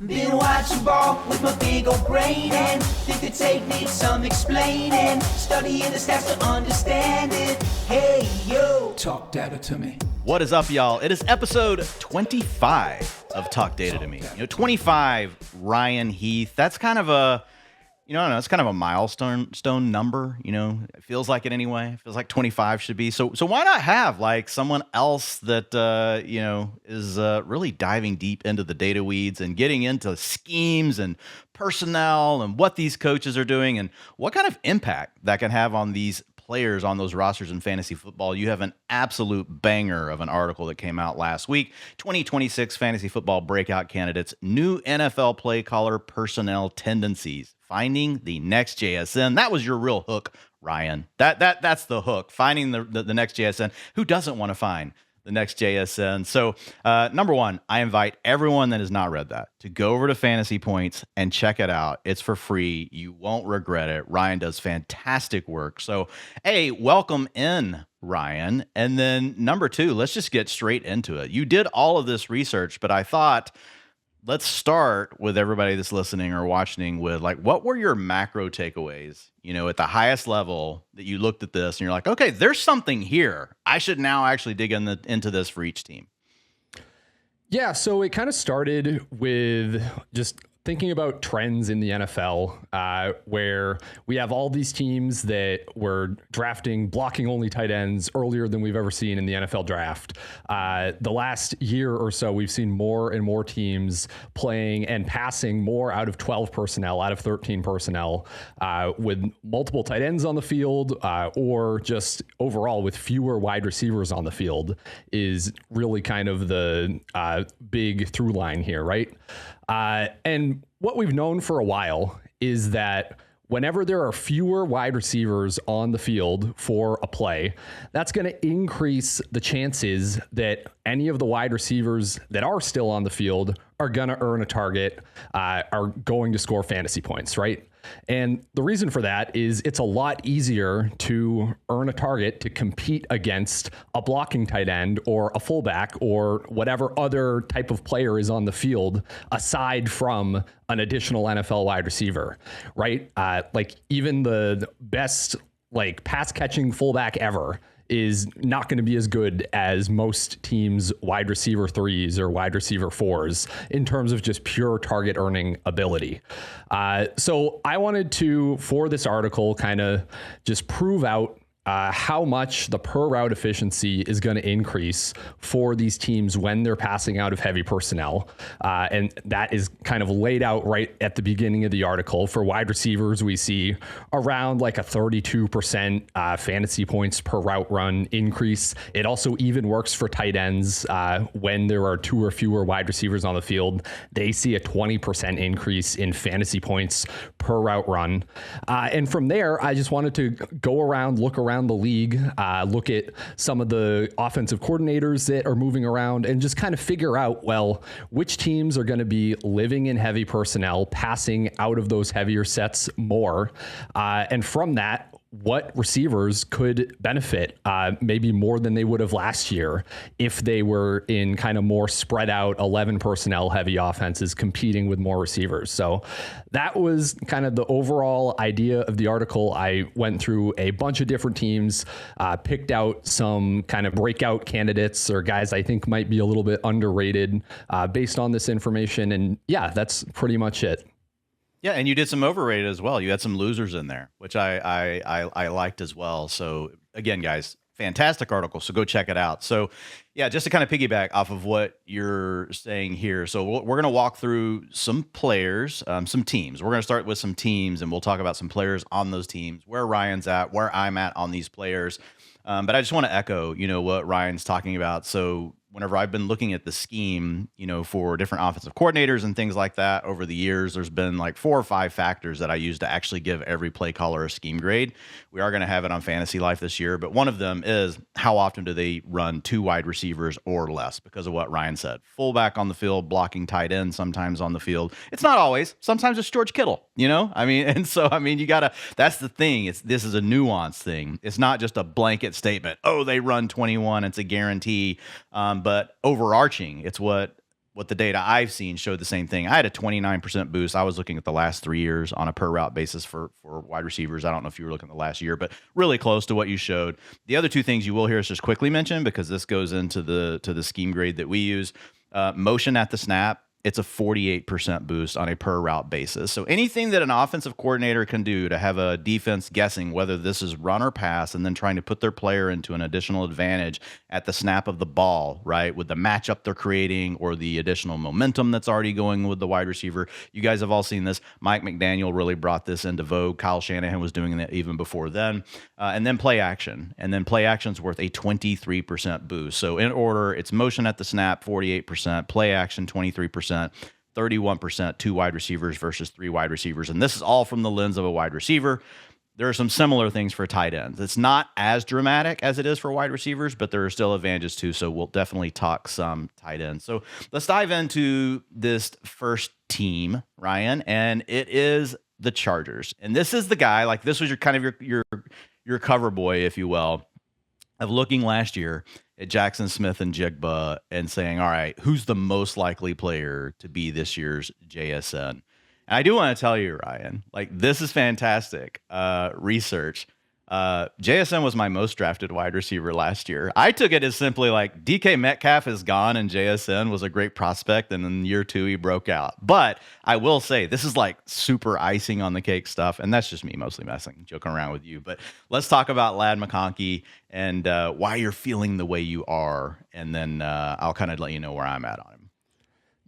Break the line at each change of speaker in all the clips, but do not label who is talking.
Been watching ball with my big old brain and think the tape needs some explaining. Studying the stats to understand it. Hey, yo, talk data to me.
What is up, y'all? It is episode 25 of Talk Data to Me. 25, Ryan Heath. That's kind of a, I don't know, it's kind of a milestone number. It feels like it anyway. It feels like 25 should be. So why not have like someone else that is really diving deep into the data weeds and getting into schemes and personnel and what these coaches are doing and what kind of impact that can have on these players on those rosters in fantasy football. You have an absolute banger of an article that came out last week. 2026 fantasy football breakout candidates, new NFL Playcaller personnel tendencies. Finding the next JSN. That was your real hook, Ryan. That's the hook. Finding the next JSN. Who doesn't want to find the next JSN? So, number one, I invite everyone that has not read that to go over to Fantasy Points and check it out. It's for free. You won't regret it. Ryan does fantastic work. So, hey, welcome in, Ryan. And then number two, let's just get straight into it. You did all of this research, but I thought, let's start with everybody that's listening or watching with like, what were your macro takeaways, at the highest level that you looked at this and you're like, okay, there's something here. I should now actually dig into this for each team.
Yeah. So it kind of started with just thinking about trends in the NFL, where we have all these teams that were drafting blocking only tight ends earlier than we've ever seen in the NFL draft. The last year or so, we've seen more and more teams playing and passing more out of 12 personnel, out of 13 personnel, with multiple tight ends on the field, or just overall with fewer wide receivers on the field is really kind of the big through line here, right? And what we've known for a while is that whenever there are fewer wide receivers on the field for a play, that's going to increase the chances that any of the wide receivers that are still on the field are going to earn a target, are going to score fantasy points, right? And the reason for that is it's a lot easier to earn a target to compete against a blocking tight end or a fullback or whatever other type of player is on the field aside from an additional NFL wide receiver, right? Like even the best like pass catching fullback ever is not going to be as good as most teams' wide receiver threes or wide receiver fours in terms of just pure target earning ability. So I wanted to, for this article, kind of just prove out how much the per route efficiency is going to increase for these teams when they're passing out of heavy personnel. And that is kind of laid out right at the beginning of the article. For wide receivers, we see around like a 32% fantasy points per route run increase. It also even works for tight ends when there are two or fewer wide receivers on the field. They see a 20% increase in fantasy points per route run. And from there, I just wanted to go around, look around the league, look at some of the offensive coordinators that are moving around and just kind of figure out, well, which teams are going to be living in heavy personnel, passing out of those heavier sets more. And from that, what receivers could benefit maybe more than they would have last year if they were in kind of more spread out 11 personnel heavy offenses competing with more receivers. So that was kind of the overall idea of the article. I went through a bunch of different teams, picked out some kind of breakout candidates or guys I think might be a little bit underrated based on this information. And yeah, that's pretty much it.
Yeah, and you did some overrated as well. You had some losers in there, which I liked as well. So again, guys, fantastic article. So go check it out. So yeah, just to kind of piggyback off of what you're saying here. So we're going to walk through some players, some teams. We're going to start with some teams, and we'll talk about some players on those teams, where Ryan's at, where I'm at on these players. But I just want to echo, what Ryan's talking about. So whenever I've been looking at the scheme, for different offensive coordinators and things like that over the years, there's been like 4 or 5 factors that I use to actually give every play caller a scheme grade. We are going to have it on Fantasy Life this year, but one of them is how often do they run 2 wide receivers or less, because of what Ryan said. Fullback on the field, blocking tight end sometimes on the field. It's not always. Sometimes it's George Kittle, you gotta, that's the thing. This is a nuance thing. It's not just a blanket statement. Oh, they run 21. It's a guarantee. But overarching, it's what what the data I've seen showed the same thing. I had a 29% boost. I was looking at the last 3 years on a per route basis for wide receivers. I don't know if you were looking at the last year, but really close to what you showed. The other two things you will hear us just quickly mention, because this goes into the scheme grade that we use. Motion at the snap. It's a 48% boost on a per route basis. So anything that an offensive coordinator can do to have a defense guessing whether this is run or pass, and then trying to put their player into an additional advantage at the snap of the ball, right, with the matchup they're creating or the additional momentum that's already going with the wide receiver. You guys have all seen this. Mike McDaniel really brought this into vogue. Kyle Shanahan was doing that even before then. And then play action. And then play action's worth a 23% boost. So in order, it's motion at the snap, 48%, play action, 23%. 31%, 2 wide receivers versus 3 wide receivers. And this is all from the lens of a wide receiver. There are some similar things for tight ends. It's not as dramatic as it is for wide receivers, but there are still advantages too. So we'll definitely talk some tight ends. So let's dive into this first team, Ryan, and it is the Chargers. And this is the guy, like this was your kind of your cover boy, if you will, of looking last year at Jaxon Smith-Njigba and saying, all right, who's the most likely player to be this year's JSN? And I do want to tell you, Ryan, like this is fantastic research. JSN was my most drafted wide receiver last year. I took it as simply like DK Metcalf is gone and JSN was a great prospect, and in year 2 he broke out. But I will say this is like super icing on the cake stuff, and that's just me mostly messing, joking around with you. But let's talk about Ladd McConkey and why you're feeling the way you are, and then I'll kind of let you know where I'm at on him.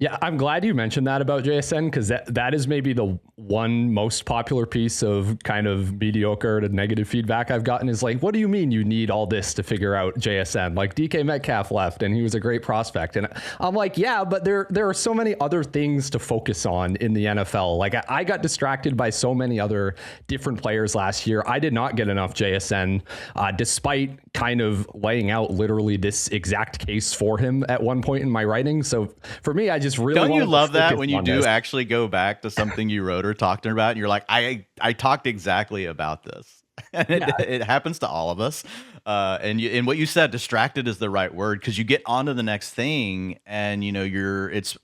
Yeah, I'm glad you mentioned that about JSN, because that is maybe the one most popular piece of kind of mediocre to negative feedback I've gotten is like, what do you mean you need all this to figure out JSN? Like DK Metcalf left and he was a great prospect. And I'm like, yeah, but there are so many other things to focus on in the NFL. Like I got distracted by so many other different players last year. I did not get enough JSN, despite kind of laying out literally this exact case for him at one point in my writing. So for me, I just really
don't you love that when you do actually go back to something you wrote or talked about and you're like, I talked exactly about this. And it happens to all of us. And what you said, distracted is the right word, because you get on to the next thing and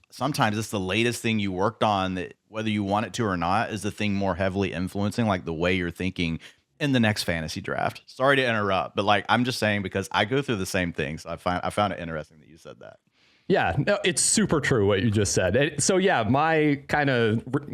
sometimes it's the latest thing you worked on that, whether you want it to or not, is the thing more heavily influencing like the way you're thinking in the next fantasy draft. Sorry to interrupt, but like I'm just saying, because I go through the same thing. So I found it interesting that you said that.
Yeah, no, it's super true what you just said. So yeah, my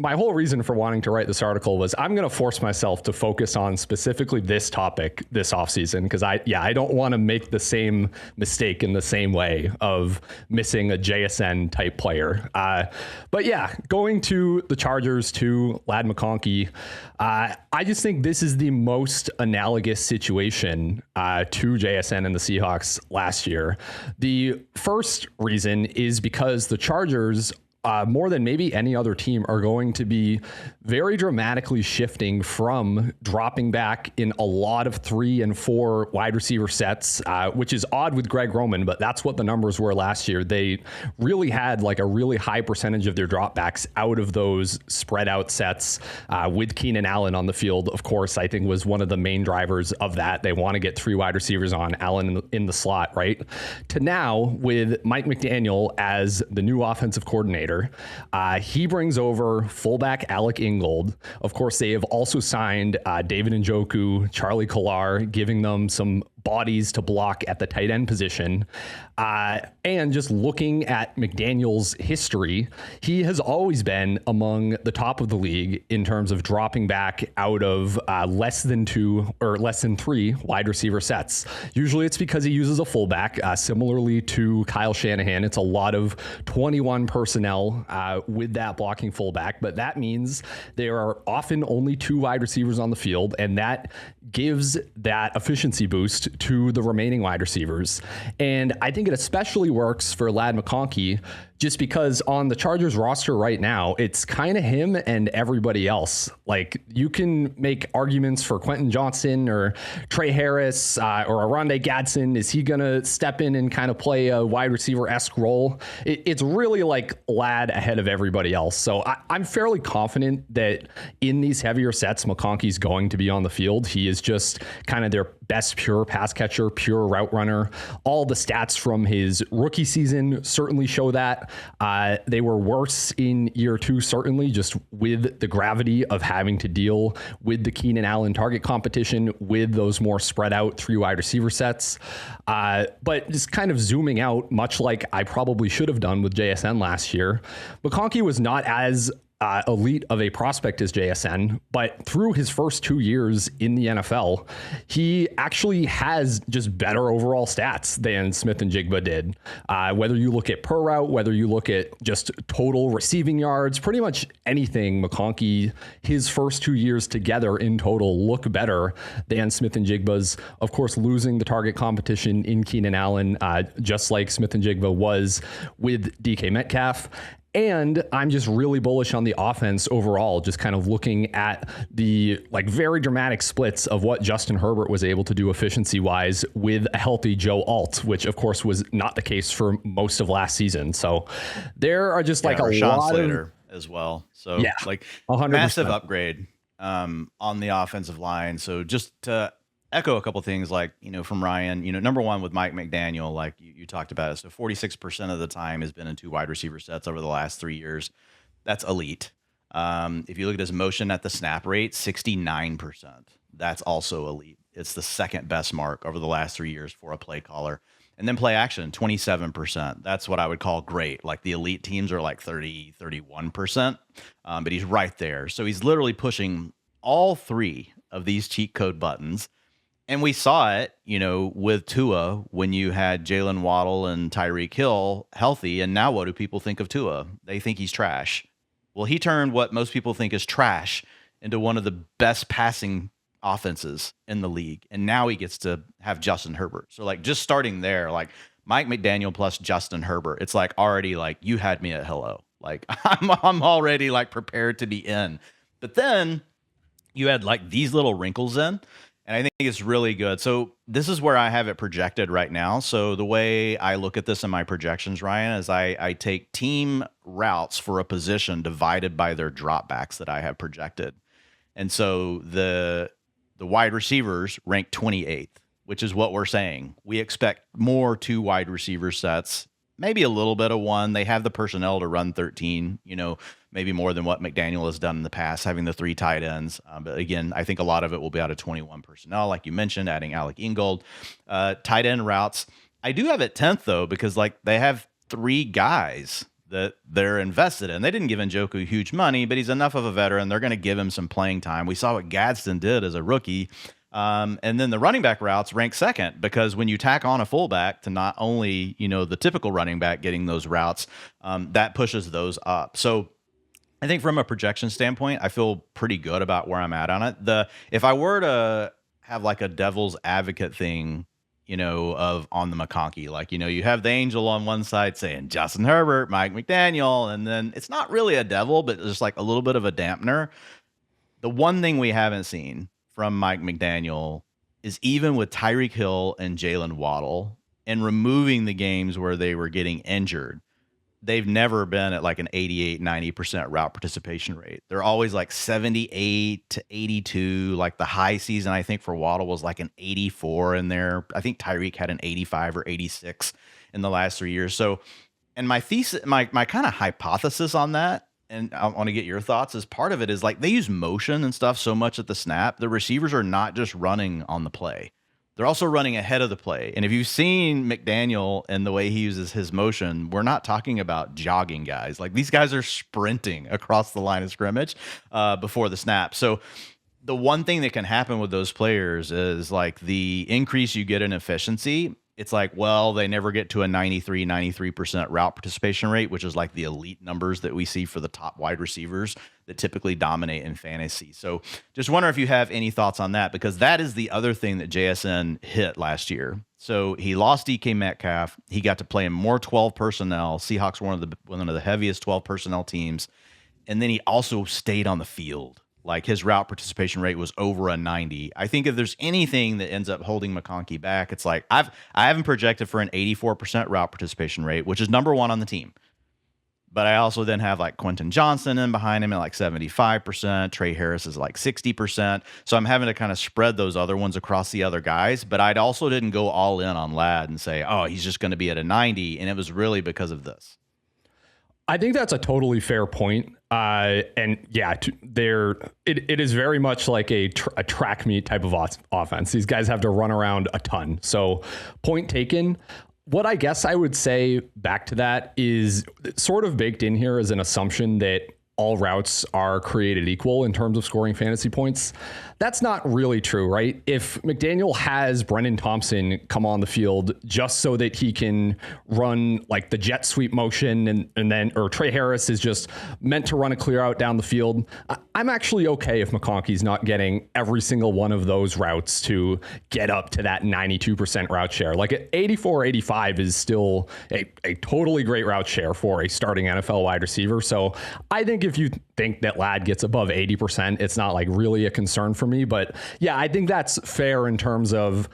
whole reason for wanting to write this article was I'm going to force myself to focus on specifically this topic this offseason, because I don't want to make the same mistake in the same way of missing a JSN type player. But yeah, going to the Chargers, to Ladd McConkey, I just think this is the most analogous situation to JSN and the Seahawks last year. The first reason is because the Chargers, more than maybe any other team, are going to be very dramatically shifting from dropping back in a lot of 3 and 4 wide receiver sets, which is odd with Greg Roman, but that's what the numbers were last year. They really had like a really high percentage of their dropbacks out of those spread out sets, with Keenan Allen on the field, of course, I think was one of the main drivers of that. They want to get 3 wide receivers on, Allen in the slot, right? To now with Mike McDaniel as the new offensive coordinator, he brings over fullback Alec Ingold. Of course, they have also signed David Njoku, Charlie Kolar, giving them some bodies to block at the tight end position. And just looking at McDaniel's history, he has always been among the top of the league in terms of dropping back out of less than 2 or less than 3 wide receiver sets. Usually it's because he uses a fullback, similarly to Kyle Shanahan. It's a lot of 21 personnel with that blocking fullback, but that means there are often only 2 wide receivers on the field, and that gives that efficiency boost to the remaining wide receivers. And I think it especially works for Ladd McConkey, just because on the Chargers roster right now, it's kind of him and everybody else. Like, you can make arguments for Quentin Johnson or Trey Harris or Arondé Gadsden. Is he going to step in and kind of play a wide receiver-esque role? It's really like Ladd ahead of everybody else. So I'm fairly confident that in these heavier sets, McConkey's going to be on the field. He is just kind of their best pure pass catcher, pure route runner. All the stats from his rookie season certainly show that. They were worse in year 2, certainly, just with the gravity of having to deal with the Keenan Allen target competition, with those more spread out 3 wide receiver sets. But just kind of zooming out, much like I probably should have done with JSN last year, McConkey was not as elite of a prospect as JSN, but through his first 2 years in the NFL, he actually has just better overall stats than Smith-Njigba did. Whether you look at per route, whether you look at just total receiving yards, pretty much anything, McConkey, his first 2 years together in total look better than Smith-Njigba's. Of course, losing the target competition in Keenan Allen, just like Smith-Njigba was with DK Metcalf. And I'm just really bullish on the offense overall, just kind of looking at the very dramatic splits of what Justin Herbert was able to do efficiency wise with a healthy Joe Alt, which of course was not the case for most of last season. So there are just a lot
Slater as well. So
100%.
Massive upgrade on the offensive line. So just to echo a couple things from Ryan, number one with Mike McDaniel, like you talked about it. So 46% of the time has been in 2 wide receiver sets over the last 3 years. That's elite. If you look at his motion at the snap rate, 69%. That's also elite. It's the second best mark over the last 3 years for a play caller. And then play action, 27%. That's what I would call great. Like the elite teams are 30, 31%, but he's right there. So he's literally pushing all 3 of these cheat code buttons. And we saw it, with Tua when you had Jalen Waddle and Tyreek Hill healthy. And now what do people think of Tua? They think he's trash. Well, he turned what most people think is trash into one of the best passing offenses in the league. And now he gets to have Justin Herbert. So just starting there, Mike McDaniel plus Justin Herbert, it's already you had me at hello. I'm already prepared to be in. But then you had these little wrinkles in. And I think it's really good. So this is where I have it projected right now. So the way I look at this in my projections, Ryan, is I take team routes for a position divided by their dropbacks that I have projected. And so the wide receivers rank 28th, which is what we're saying. We expect more 2 wide receiver sets, maybe a little bit of 1. They have the personnel to run 13, maybe more than what McDaniel has done in the past, having the 3 tight ends. But again, I think a lot of it will be out of 21 personnel, like you mentioned, adding Alec Ingold. Tight end routes, I do have it 10th, though, because they have 3 guys that they're invested in. They didn't give Njoku huge money, but he's enough of a veteran. They're going to give him some playing time. We saw what Gadsden did as a rookie. And then the running back routes rank 2nd, because when you tack on a fullback to not only, the typical running back getting those routes, that pushes those up. So I think from a projection standpoint, I feel pretty good about where I'm at on it. If I were to have a devil's advocate thing, on the McConkey, you have the angel on one side saying Justin Herbert, Mike McDaniel, and then it's not really a devil, but just a little bit of a dampener. The one thing we haven't seen from Mike McDaniel is even with Tyreek Hill and Jalen Waddle and removing the games where they were getting injured, they've never been at an 88, 90% route participation rate. They're always 78 to 82. The high season, I think, for Waddle was an 84 in there. I think Tyreek had an 85 or 86 in the last 3 years. So, and my thesis, my kind of hypothesis on that, and I want to get your thoughts, as part of it is they use motion and stuff so much at the snap. The receivers are not just running on the play. They're also running ahead of the play. And if you've seen McDaniel and the way he uses his motion, we're not talking about jogging guys. These guys are sprinting across the line of scrimmage before the snap. So the one thing that can happen with those players is the increase you get in efficiency. It's they never get to a 93% route participation rate, which is the elite numbers that we see for the top wide receivers that typically dominate in fantasy. So just wonder if you have any thoughts on that, because that is the other thing that JSN hit last year. So he lost DK Metcalf. He got to play in more 12 personnel. Seahawks were one of the heaviest 12 personnel teams. And then he also stayed on the field. His route participation rate was over a 90. I think if there's anything that ends up holding McConkey back, it's I haven't projected for an 84% route participation rate, which is number 1 on the team. But I also then have Quentin Johnson in behind him at 75%. Trey Harris is 60%. So I'm having to kind of spread those other ones across the other guys. But I also didn't go all in on Ladd and say, oh, he's just going to be at a 90. And it was really because of this.
I think that's a totally fair point. And yeah, it is very much like a track meet type of offense. These guys have to run around a ton. So point taken. What I guess I would say back to that is sort of baked in here as an assumption that all routes are created equal in terms of scoring fantasy points. That's not really true, right? If McDaniel has Brennan Thompson come on the field just so that he can run like the jet sweep motion or Trey Harris is just meant to run a clear out down the field, I'm actually okay if McConkey's not getting every single one of those routes to get up to that 92% route share. Like 84, 85 is still a totally great route share for a starting NFL wide receiver. So I think if you think that Ladd gets above 80%, it's not like really a concern for me. But yeah, I think that's fair in terms of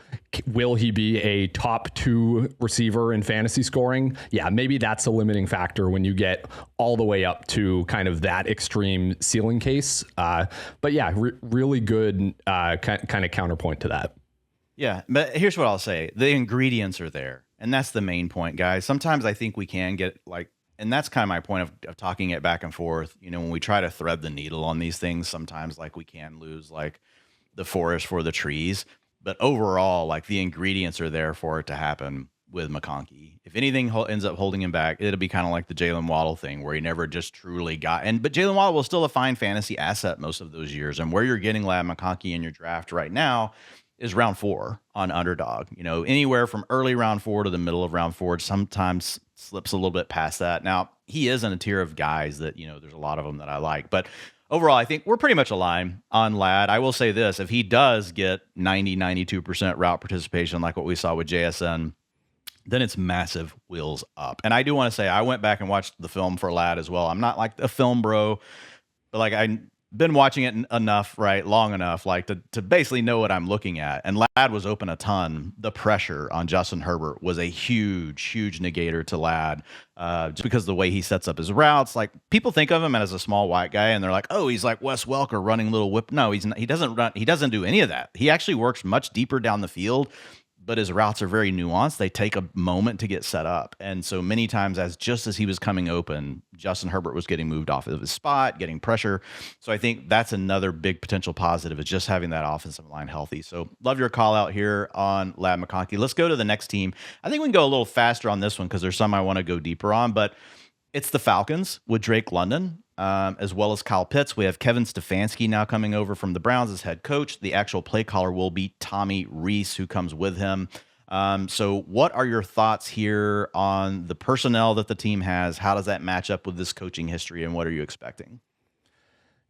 will he be a top 2 receiver in fantasy scoring? Yeah, maybe that's a limiting factor when you get all the way up to kind of that extreme ceiling case. But yeah, really good kind of counterpoint to that.
Yeah, but here's what I'll say. The ingredients are there. And that's the main point, guys. Sometimes I think we can get and that's kind of my point of talking it back and forth. You know, when we try to thread the needle on these things, sometimes like we can lose like the forest for the trees. But overall, like the ingredients are there for it to happen with McConkey. If anything ends up holding him back, it'll be kind of like the Jalen Waddle thing where he never just truly got. But Jalen Waddle was still a fine fantasy asset most of those years. And where you're getting Ladd McConkey in your draft right now is round 4 on Underdog. You know, anywhere from early round 4 to the middle of round 4, sometimes slips a little bit past that. Now, he is in a tier of guys that, you know, there's a lot of them that I like. But overall, I think we're pretty much aligned on Ladd. I will say this, if he does get 92% route participation like what we saw with JSN, then it's massive wheels up. And I do want to say, I went back and watched the film for Ladd as well. I'm not like a film bro, but like I've been watching it enough, right, long enough, like to basically know what I'm looking at. And Ladd was open a ton. The pressure on Justin Herbert was a huge negator to Ladd, just because of the way he sets up his routes. Like people think of him as a small white guy, and they're like, "Oh, he's like Wes Welker running little whip." No, he's not. He doesn't run. He doesn't do any of that. He actually works much deeper down the field. But his routes are very nuanced. They take a moment to get set up. And so many times just as he was coming open, Justin Herbert was getting moved off of his spot, getting pressure. So I think that's another big potential positive is just having that offensive line healthy. So love your call out here on Ladd McConkey. Let's go to the next team. I think we can go a little faster on this one because there's some I want to go deeper on, but it's the Falcons with Drake London. As well as Kyle Pitts. We have Kevin Stefanski now coming over from the Browns as head coach. The actual play caller will be Tommy Rees, who comes with him. So what are your thoughts here on the personnel that the team has? How does that match up with this coaching history, and what are you expecting?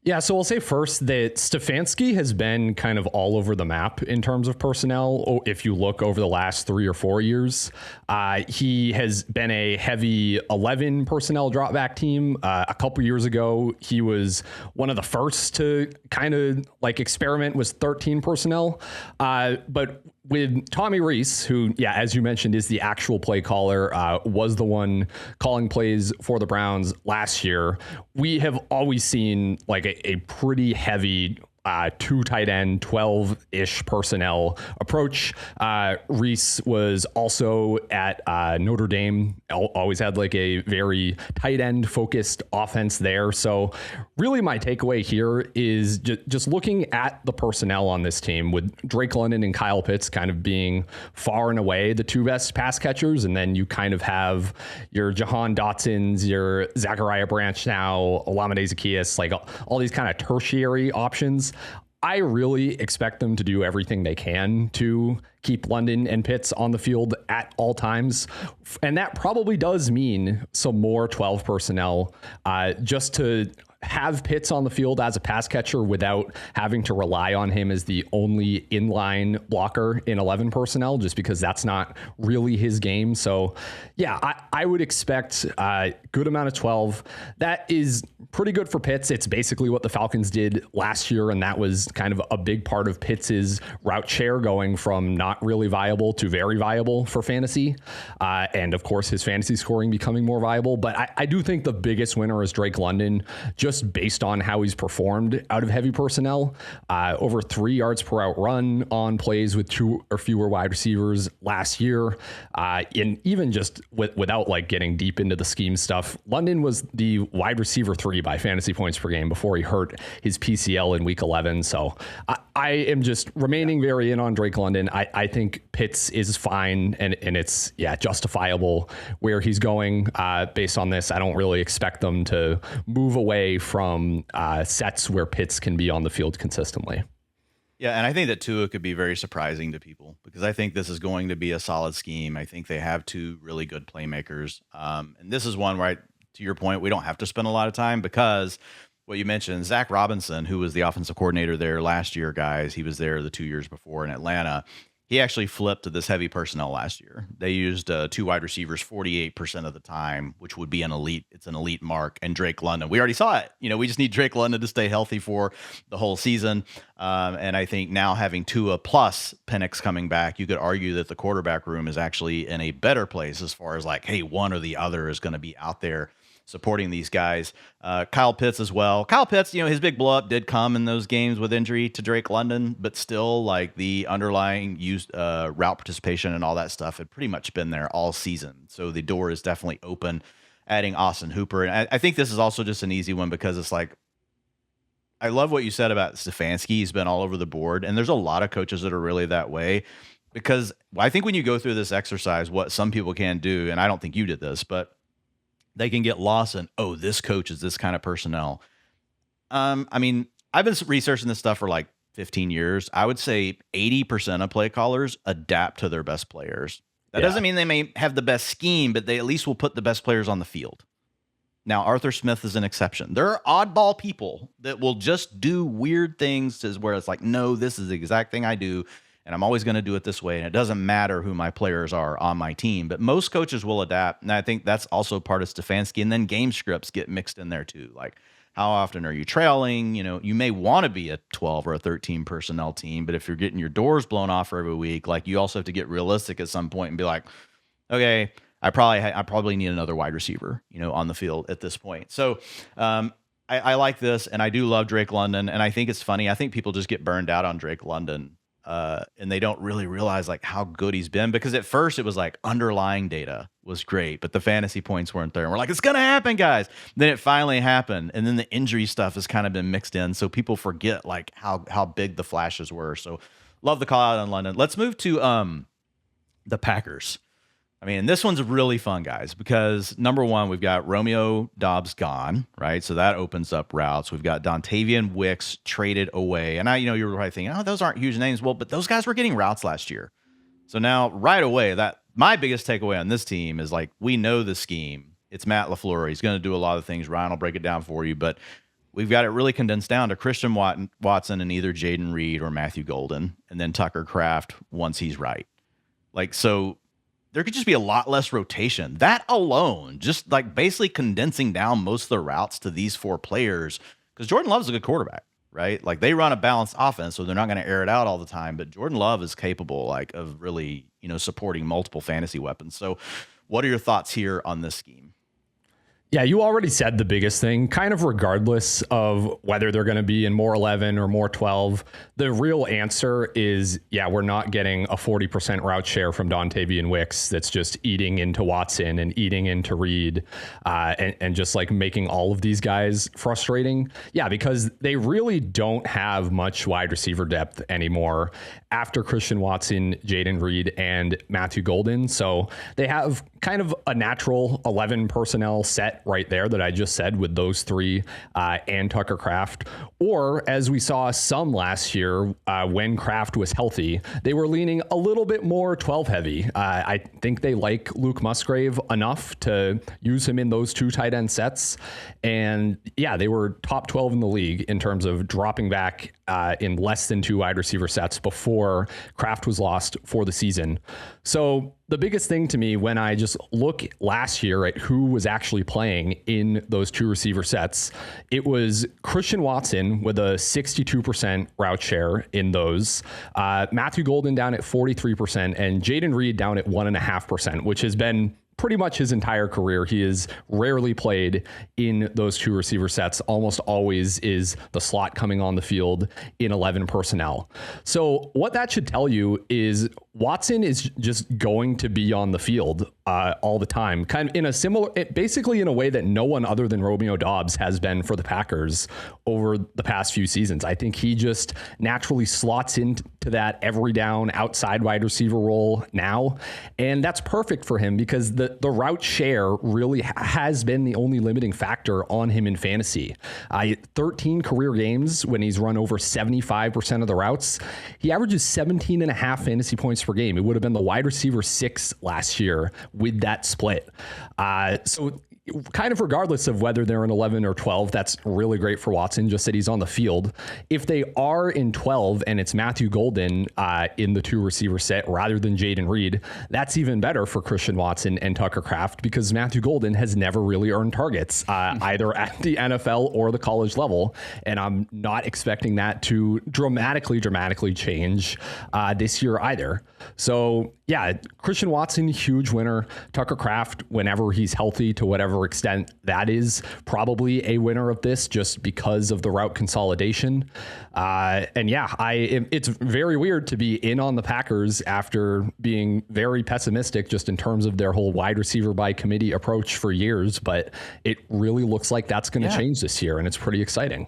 Yeah, so I'll say first that Stefanski has been kind of all over the map in terms of personnel. If you look over the last 3 or 4 years, he has been a heavy 11 personnel drop back team. A couple years ago, he was one of the first to kind of like experiment with 13 personnel. But with Tommy Rees, who, yeah, as you mentioned, is the actual play caller, was the one calling plays for the Browns last year, we have always seen like a pretty heavy 2 tight end, 12-ish personnel approach. Rees was also at Notre Dame, always had like a very tight end focused offense there. So really my takeaway here is just looking at the personnel on this team with Drake London and Kyle Pitts kind of being far and away the 2 best pass catchers. And then you kind of have your Jahan Dotsons, your Zachariah Branch now, Olamide Zaccheaus, like all these kind of tertiary options. I really expect them to do everything they can to keep London and Pitts on the field at all times. And that probably does mean some more 12 personnel just to have Pitts on the field as a pass catcher without having to rely on him as the only inline blocker in 11 personnel, just because that's not really his game. So yeah, I would expect a good amount of 12. That is pretty good for Pitts. It's basically what the Falcons did last year, and that was kind of a big part of Pitts's route share, going from not really viable to very viable for fantasy. And of course, his fantasy scoring becoming more viable. But I do think the biggest winner is Drake London, just just based on how he's performed out of heavy personnel. Over 3 yards per out run on plays with 2 or fewer wide receivers last year. And even just without like getting deep into the scheme stuff, London was the wide receiver 3 by fantasy points per game before he hurt his PCL in week 11. So I am just remaining very in on Drake London. I think Pitts is fine, and it's justifiable where he's going based on this. I don't really expect them to move away from sets where Pitts can be on the field consistently.
Yeah, and I think that Tua could be very surprising to people because I think this is going to be a solid scheme. I think they have 2 really good playmakers. And this is one where, to your point, we don't have to spend a lot of time because what you mentioned, Zach Robinson, who was the offensive coordinator there last year, guys, he was there the 2 years before in Atlanta. He actually flipped to this heavy personnel last year. They used 2 wide receivers 48% of the time, which would be an elite mark. And Drake London, we already saw it. We just need Drake London to stay healthy for the whole season. And I think now having Tua plus Penix coming back, you could argue that the quarterback room is actually in a better place as far as like, hey, one or the other is going to be out there supporting these guys. Kyle Pitts as well. Kyle Pitts, his big blow up did come in those games with injury to Drake London, but still like the underlying route participation and all that stuff had pretty much been there all season. So the door is definitely open, adding Austin Hooper. And I think this is also just an easy one because it's like, I love what you said about Stefanski. He's been all over the board, and there's a lot of coaches that are really that way because I think when you go through this exercise, what some people can do, and I don't think you did this, but they can get lost in, this coach is this kind of personnel. I mean, I've been researching this stuff for like 15 years. I would say 80% of play callers adapt to their best players. That doesn't mean they may have the best scheme, but they at least will put the best players on the field. Now, Arthur Smith is an exception. There are oddball people that will just do weird things to where it's like, no, this is the exact thing I do, and I'm always going to do it this way, and it doesn't matter who my players are on my team. But most coaches will adapt, and I think that's also part of Stefanski. And then game scripts get mixed in there too. Like, how often are you trailing? You may want to be a 12 or a 13 personnel team, but if you're getting your doors blown off every week, like you also have to get realistic at some point and be like, okay, I probably need another wide receiver, on the field at this point. So I like this, and I do love Drake London, and I think it's funny. I think people just get burned out on Drake London. And they don't really realize like how good he's been because at first it was like underlying data was great, but the fantasy points weren't there. And we're like, it's going to happen, guys. Then it finally happened. And then the injury stuff has kind of been mixed in. So people forget like how big the flashes were. So love the call out on London. Let's move to the Packers. I mean, this one's really fun, guys, because number one, we've got Romeo Doubs gone, right? So that opens up routes. We've got Dontavian Wicks traded away. And you were probably thinking, those aren't huge names. Well, but those guys were getting routes last year. So now right away, my biggest takeaway on this team is like, we know the scheme. It's Matt LaFleur. He's going to do a lot of things. Ryan will break it down for you, but we've got it really condensed down to Christian Watson and either Jaden Reed or Matthew Golden, and then Tucker Kraft once he's right. Like, so there could just be a lot less rotation. That alone, just like basically condensing down most of the routes to these 4 players, because Jordan Love's a good quarterback, right? Like they run a balanced offense, so they're not going to air it out all the time, but Jordan Love is capable like of really, supporting multiple fantasy weapons. So what are your thoughts here on this scheme?
Yeah, you already said the biggest thing, kind of regardless of whether they're going to be in more 11 or more 12. The real answer is, we're not getting a 40% route share from Dontavian Wicks that's just eating into Watson and eating into Reed and just like making all of these guys frustrating. Yeah, because they really don't have much wide receiver depth anymore after Christian Watson, Jaden Reed, and Matthew Golden. So they have kind of a natural 11 personnel set right there that I just said with those 3 and Tucker Kraft. Or as we saw some last year when Kraft was healthy, they were leaning a little bit more 12 heavy. I think they like Luke Musgrave enough to use him in those 2 tight end sets. And they were top 12 in the league in terms of dropping back in less than 2 wide receiver sets before Kraft was lost for the season. So the biggest thing to me when I just look last year at who was actually playing in those 2 receiver sets, it was Christian Watson with a 62% route share in those, Matthew Golden down at 43%, and Jaden Reed down at 1.5%, which has been pretty much his entire career, he has rarely played in those two receiver sets. Almost always is the slot coming on the field in 11 personnel. So what that should tell you is Watson is just going to be on the field all the time, kind of in a similar, basically in a way that no one other than Romeo Doubs has been for the Packers over the past few seasons. I think he just naturally slots into that every down outside wide receiver role now. And that's perfect for him because the route share really has been the only limiting factor on him in fantasy. 13 career games when he's run over 75% of the routes, he averages 17 and a half fantasy points per game. It would have been the wide receiver 6 last year with that split. So kind of regardless of whether they're in 11 or 12, that's really great for Watson, just that he's on the field. If they are in 12 and it's Matthew Golden in the 2 receiver set rather than Jayden Reed, that's even better for Christian Watson and Tucker Kraft because Matthew Golden has never really earned targets either at the NFL or the college level. And I'm not expecting that to dramatically change this year either. So yeah, Christian Watson, huge winner. Tucker Kraft, whenever he's healthy to whatever extent that is, probably a winner of this just because of the route consolidation. And yeah, it's very weird to be in on the Packers after being very pessimistic just in terms of their whole wide receiver by committee approach for years. But it really looks like that's going to change this year, and it's pretty exciting.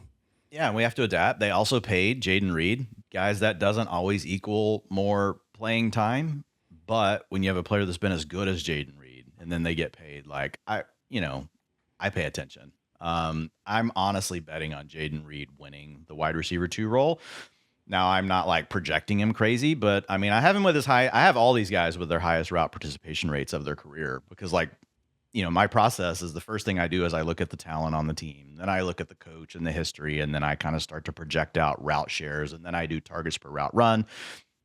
Yeah, and we have to adapt. They also paid Jayden Reed. Guys, that doesn't always equal more playing time. But when you have a player that's been as good as Jayden Reed and then they get paid, like I pay attention. I'm honestly betting on Jayden Reed winning the wide receiver 2 role. Now I'm not like projecting him crazy, but I mean, I have him with I have all these guys with their highest route participation rates of their career because my process is the first thing I do is I look at the talent on the team. Then I look at the coach and the history, and then I kind of start to project out route shares, and then I do targets per route run.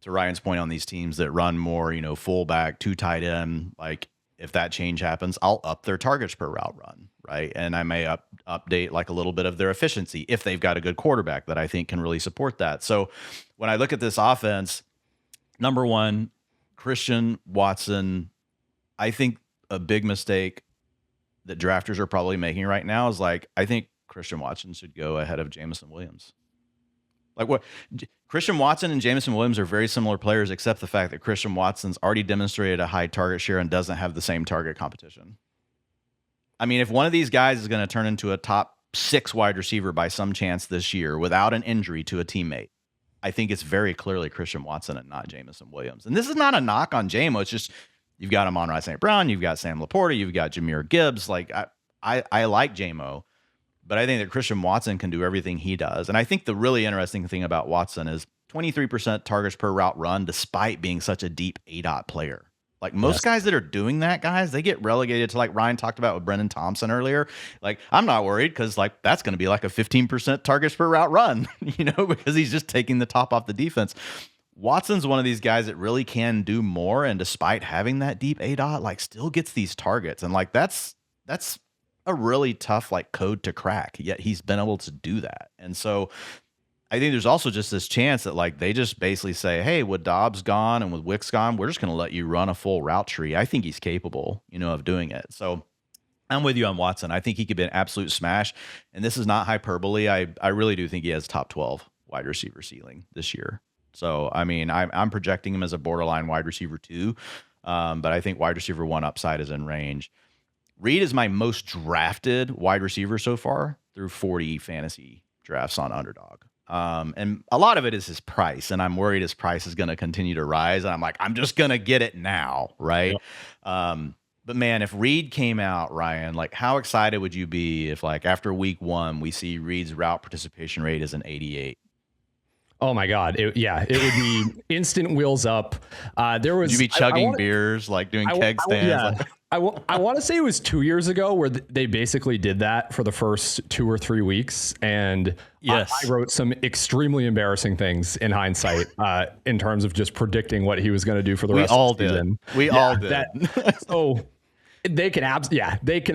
To Ryan's point on these teams that run more, fullback, 2 tight end, like if that change happens, I'll up their targets per route run, right? And I may update like a little bit of their efficiency if they've got a good quarterback that I think can really support that. So when I look at this offense, number one, Christian Watson, I think a big mistake that drafters are probably making right now is I think Christian Watson should go ahead of Jameson Williams. Christian Watson and Jameson Williams are very similar players, except the fact that Christian Watson's already demonstrated a high target share and doesn't have the same target competition. I mean, if one of these guys is going to turn into a top 6 wide receiver by some chance this year without an injury to a teammate, I think it's very clearly Christian Watson and not Jameson Williams. And this is not a knock on JMO. It's just you've got Amon-Ra St. Brown, you've got Sam Laporta, you've got Jahmyr Gibbs. I like JMO. But I think that Christian Watson can do everything he does. And I think the really interesting thing about Watson is 23% targets per route run, despite being such a deep ADOT player. Like most guys that are doing that, guys, they get relegated to like Ryan talked about with Brendan Thompson earlier. Like, I'm not worried because like that's going to be like a 15% targets per route run, because he's just taking the top off the defense. Watson's one of these guys that really can do more. And despite having that deep ADOT, like still gets these targets. And like, that's a really tough like code to crack, yet he's been able to do that. And so I think there's also just this chance that like they just basically say, hey, with Dobbs gone and with Wicks gone, we're just going to let you run a full route tree. I think he's capable, of doing it. So I'm with you on Watson. I think he could be an absolute smash. And this is not hyperbole. I really do think he has top 12 wide receiver ceiling this year. So, I mean, I'm projecting him as a borderline wide receiver 2, but I think wide receiver 1 upside is in range. Reed is my most drafted wide receiver so far through 40 fantasy drafts on Underdog. And a lot of it is his price, and I'm worried his price is going to continue to rise. And I'm like, I'm just going to get it now, right? Yep. But man, if Reed came out, Ryan, like how excited would you be if like after week 1 we see Reed's route participation rate is an 88?
Oh my God. It would be instant wheels up. Would you
be chugging beers, like doing keg stands?
Yeah. I want to say it was 2 years ago where they basically did that for the first 2 or 3 weeks. And yes, I wrote some extremely embarrassing things in hindsight in terms of just predicting what he was going to do for the rest of the season.
We all did.
So They can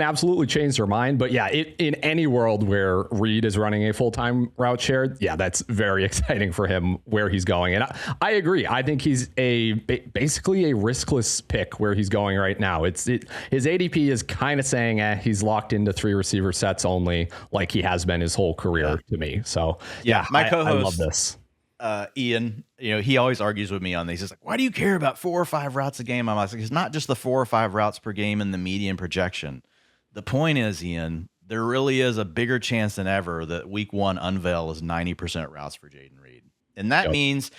absolutely change their mind. But yeah, in any world where Reed is running a full-time route share, yeah, that's very exciting for him where he's going. And I agree. I think he's basically a riskless pick where he's going right now. His ADP is kind of saying he's locked into 3 receiver sets only, like he has been his whole career to me. So yeah,
my co-host,
I love this.
Ian, he always argues with me on these. He's like, why do you care about 4 or 5 routes a game? I'm like, it's not just the 4 or 5 routes per game in the median projection. The point is, Ian, there really is a bigger chance than ever that week 1 unveil is 90% routes for Jaden Reed. And that means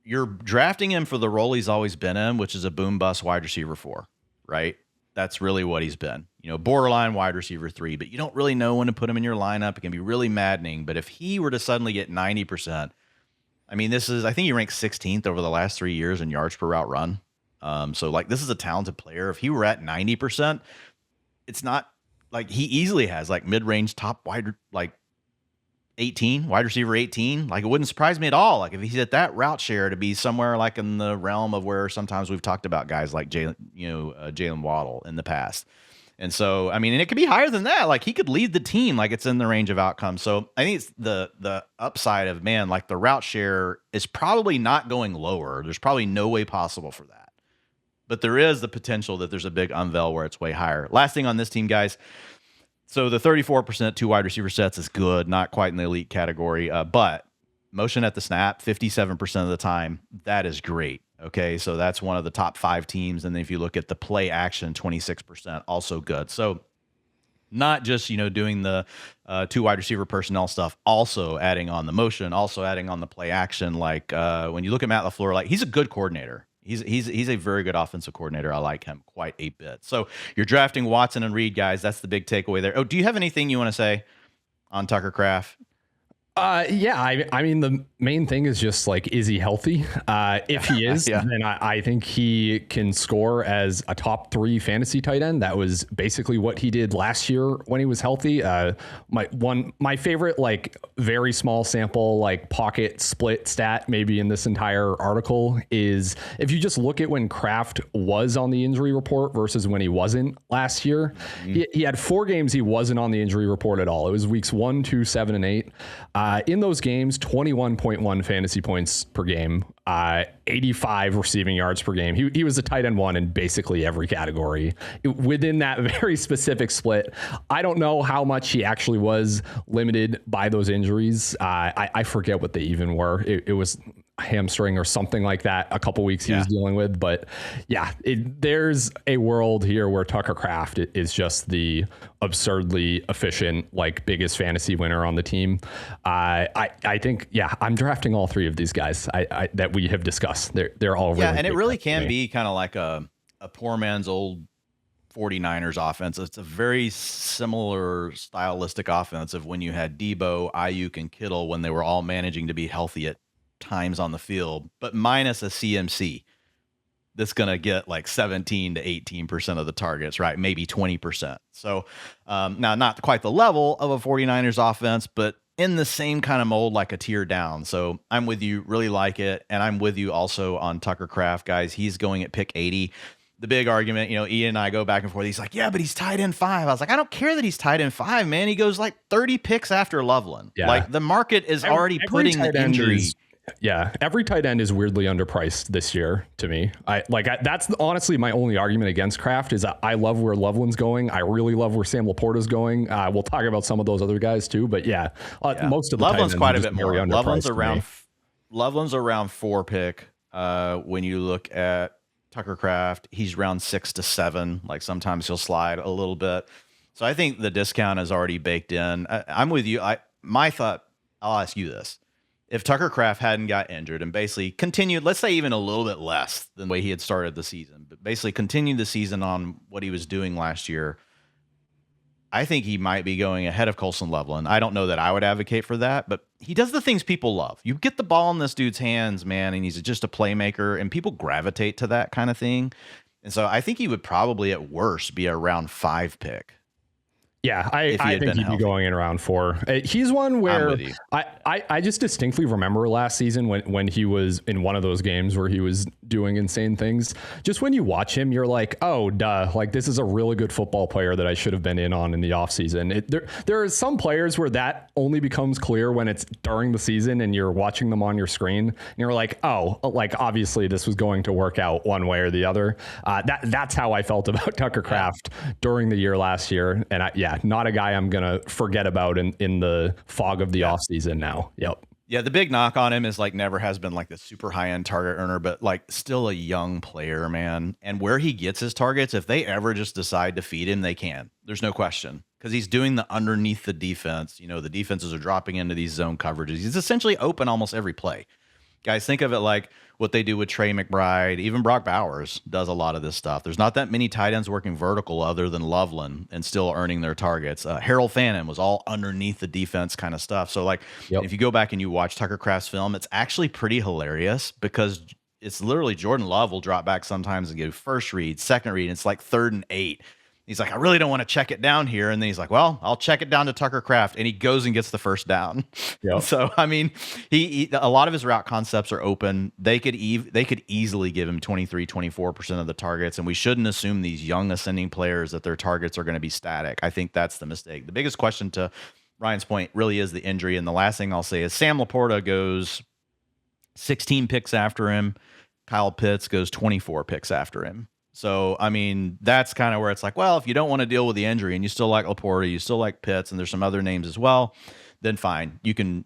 you're drafting him for the role he's always been in, which is a boom bust wide receiver 4, right? That's really what he's been. Borderline wide receiver 3, but you don't really know when to put him in your lineup. It can be really maddening. But if he were to suddenly get 90%, I mean, I think he ranked 16th over the last 3 years in yards per route run. So this is a talented player. If he were at 90%, it's not like he easily has mid-range top wide, 18, wide receiver 18. It wouldn't surprise me at all. If he's at that route share to be somewhere in the realm of where sometimes we've talked about guys like Jalen Waddle in the past. And so, and it could be higher than that. He could lead the team. It's in the range of outcomes. So I think it's the upside of, the route share is probably not going lower. There's probably no way possible for that. But there is the potential that there's a big unveil where it's way higher. Last thing on this team, guys. So the 34% 2 wide receiver sets is good, not quite in the elite category. But motion at the snap, 57% of the time, that is great. Okay, so that's one of the top 5 teams. And then if you look at the play action, 26%, also good. So not just, doing the 2 wide receiver personnel stuff, also adding on the motion, also adding on the play action. When you look at Matt LaFleur, he's a good coordinator. He's a very good offensive coordinator. I like him quite a bit. So you're drafting Watson and Reed, guys. That's the big takeaway there. Oh, do you have anything you want to say on Tucker Kraft?
The main thing is just is he healthy? If he is, then I think he can score as a top 3 fantasy tight end. That was basically what he did last year when he was healthy. My favorite, very small sample, pocket split stat maybe in this entire article is if you just look at when Kraft was on the injury report versus when he wasn't last year, he had 4 games he wasn't on the injury report at all. It was weeks 1, 2, 7, and 8. In those games, 21.1 fantasy points per game, 85 receiving yards per game. He was a tight end 1 in basically every category within that very specific split. I don't know how much he actually was limited by those injuries. I forget what they even were. It was hamstring or something like that a couple weeks he was dealing with. But yeah, there's a world here where Tucker Kraft is just the absurdly efficient, biggest fantasy winner on the team. I think, I'm drafting all 3 of these guys that we have discussed. They're all really
and it really can be kind of like a poor man's old 49ers offense. It's a very similar stylistic offense of when you had Debo, Ayuk, and Kittle when they were all managing to be healthy at times on the field, but minus a CMC that's going to get 17 to 18% of the targets, right? Maybe 20%. So now not quite the level of a 49ers offense, but in the same kind of mold, like a tier down. So I'm with you, really like it. And I'm with you also on Tucker Kraft, guys. He's going at pick 80. The big argument, Ian and I go back and forth. He's like, yeah, but he's tight end 5. I was like, I don't care that he's tight end 5, man. He goes 30 picks after Loveland. Yeah. The market is already putting the injury.
Every tight end is weirdly underpriced this year to me. That's honestly my only argument against Kraft is I love where Loveland's going. I really love where Sam Laporta's going. We'll talk about some of those other guys too, but most of the
Loveland's quite a bit more. Loveland's around 4 pick. When you look at Tucker Kraft, he's around 6 to 7. Sometimes he'll slide a little bit. So I think the discount is already baked in. I'm with you. My thought, I'll ask you this. If Tucker Kraft hadn't got injured and basically continued, let's say even a little bit less than the way he had started the season, but basically continued the season on what he was doing last year, I think he might be going ahead of Colson Loveland. I don't know that I would advocate for that, but he does the things people love. You get the ball in this dude's hands, man, and he's just a playmaker, and people gravitate to that kind of thing. And so I think he would probably at worst be a round 5 pick.
Yeah, I think he'd be going in round 4. He's one where I just distinctly remember last season when he was in one of those games where he was doing insane things. Just when you watch him, you're like, oh, duh, like this is a really good football player that I should have been in on in the offseason. There are some players where that only becomes clear when it's during the season and you're watching them on your screen and you're like, oh, like obviously this was going to work out one way or the other. That's how I felt about Tucker Kraft during the year last year. And not a guy I'm going to forget about in the fog of the offseason now. Yep.
Yeah, the big knock on him is like never has been like the super high-end target earner, but like still a young player, man. And where he gets his targets, if they ever just decide to feed him, they can. There's no question. Because he's doing the underneath the defense. You know, the defenses are dropping into these zone coverages. He's essentially open almost every play. Guys, think of it like what they do with Trey McBride. Even Brock Bowers does a lot of this stuff. There's not that many tight ends working vertical other than Loveland and still earning their targets. Harold Fannin was all underneath the defense kind of stuff. So, like, if you go back and you watch Tucker Kraft's film, it's actually pretty hilarious because it's literally Jordan Love will drop back sometimes and give first read, second read, and it's like 3rd and 8. He's like, I really don't want to check it down here. And then he's like, well, I'll check it down to Tucker Kraft. And he goes and gets the first down. Yep. So, I mean, he a lot of his route concepts are open. They could easily give him 23, 24% of the targets. And we shouldn't assume these young ascending players that their targets are going to be static. I think that's the mistake. The biggest question, to Ryan's point, really is the injury. And the last thing I'll say is Sam Laporta goes 16 picks after him. Kyle Pitts goes 24 picks after him. So, I mean, that's kind of where it's like, well, if you don't want to deal with the injury and you still like Laporta, you still like Pitts, and there's some other names as well, then fine. You can,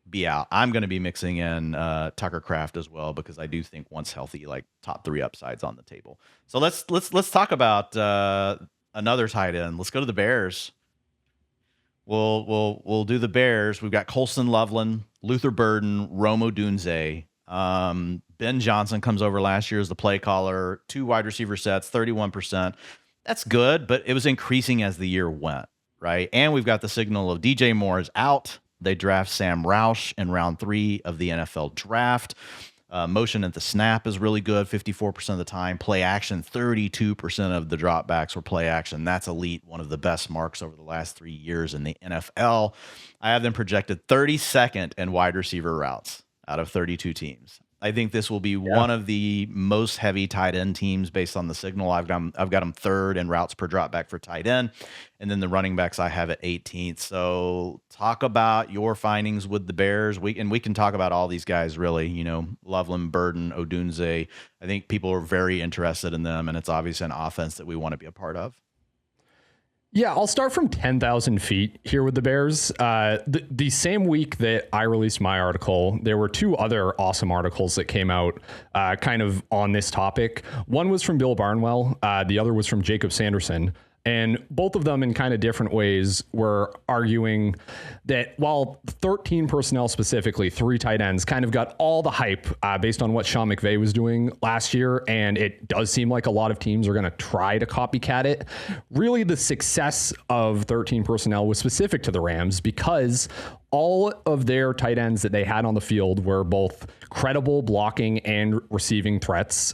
be out. I'm going to be mixing in Tucker Kraft as well because I do think once healthy, like top 3 upsides on the table. So let's talk about another tight end. Let's go to the Bears. We'll do the Bears. We've got Colston Loveland, Luther Burden, Rome Odunze. Ben Johnson comes over last year as the play caller, 2 wide receiver sets, 31%. That's good, but it was increasing as the year went, right? And we've got the signal of DJ Moore is out. They draft Sam Roush in round 3 of the NFL draft. Motion at the snap is really good, 54% of the time. Play action, 32% of the dropbacks were play action. That's elite, one of the best marks over the last 3 years in the NFL. I have them projected 32nd in wide receiver routes out of 32 teams. I think this will be one of the most heavy tight end teams based on the signal. I've got them 3rd in routes per drop back for tight end. And then the running backs I have at 18th. So talk about your findings with the Bears. We can talk about all these guys really, Loveland, Burden, Odunze. I think people are very interested in them, and it's obviously an offense that we want to be a part of.
Yeah, I'll start from 10,000 feet here with the Bears. The same week that I released my article, there were 2 other awesome articles that came out kind of on this topic. One was from Bill Barnwell. The other was from Jacob Sanderson. And both of them in kind of different ways were arguing that while 13 personnel specifically, 3 tight ends kind of got all the hype based on what Sean McVay was doing last year. And it does seem like a lot of teams are going to try to copycat it. Really, the success of 13 personnel was specific to the Rams because all of their tight ends that they had on the field were both credible blocking and receiving threats.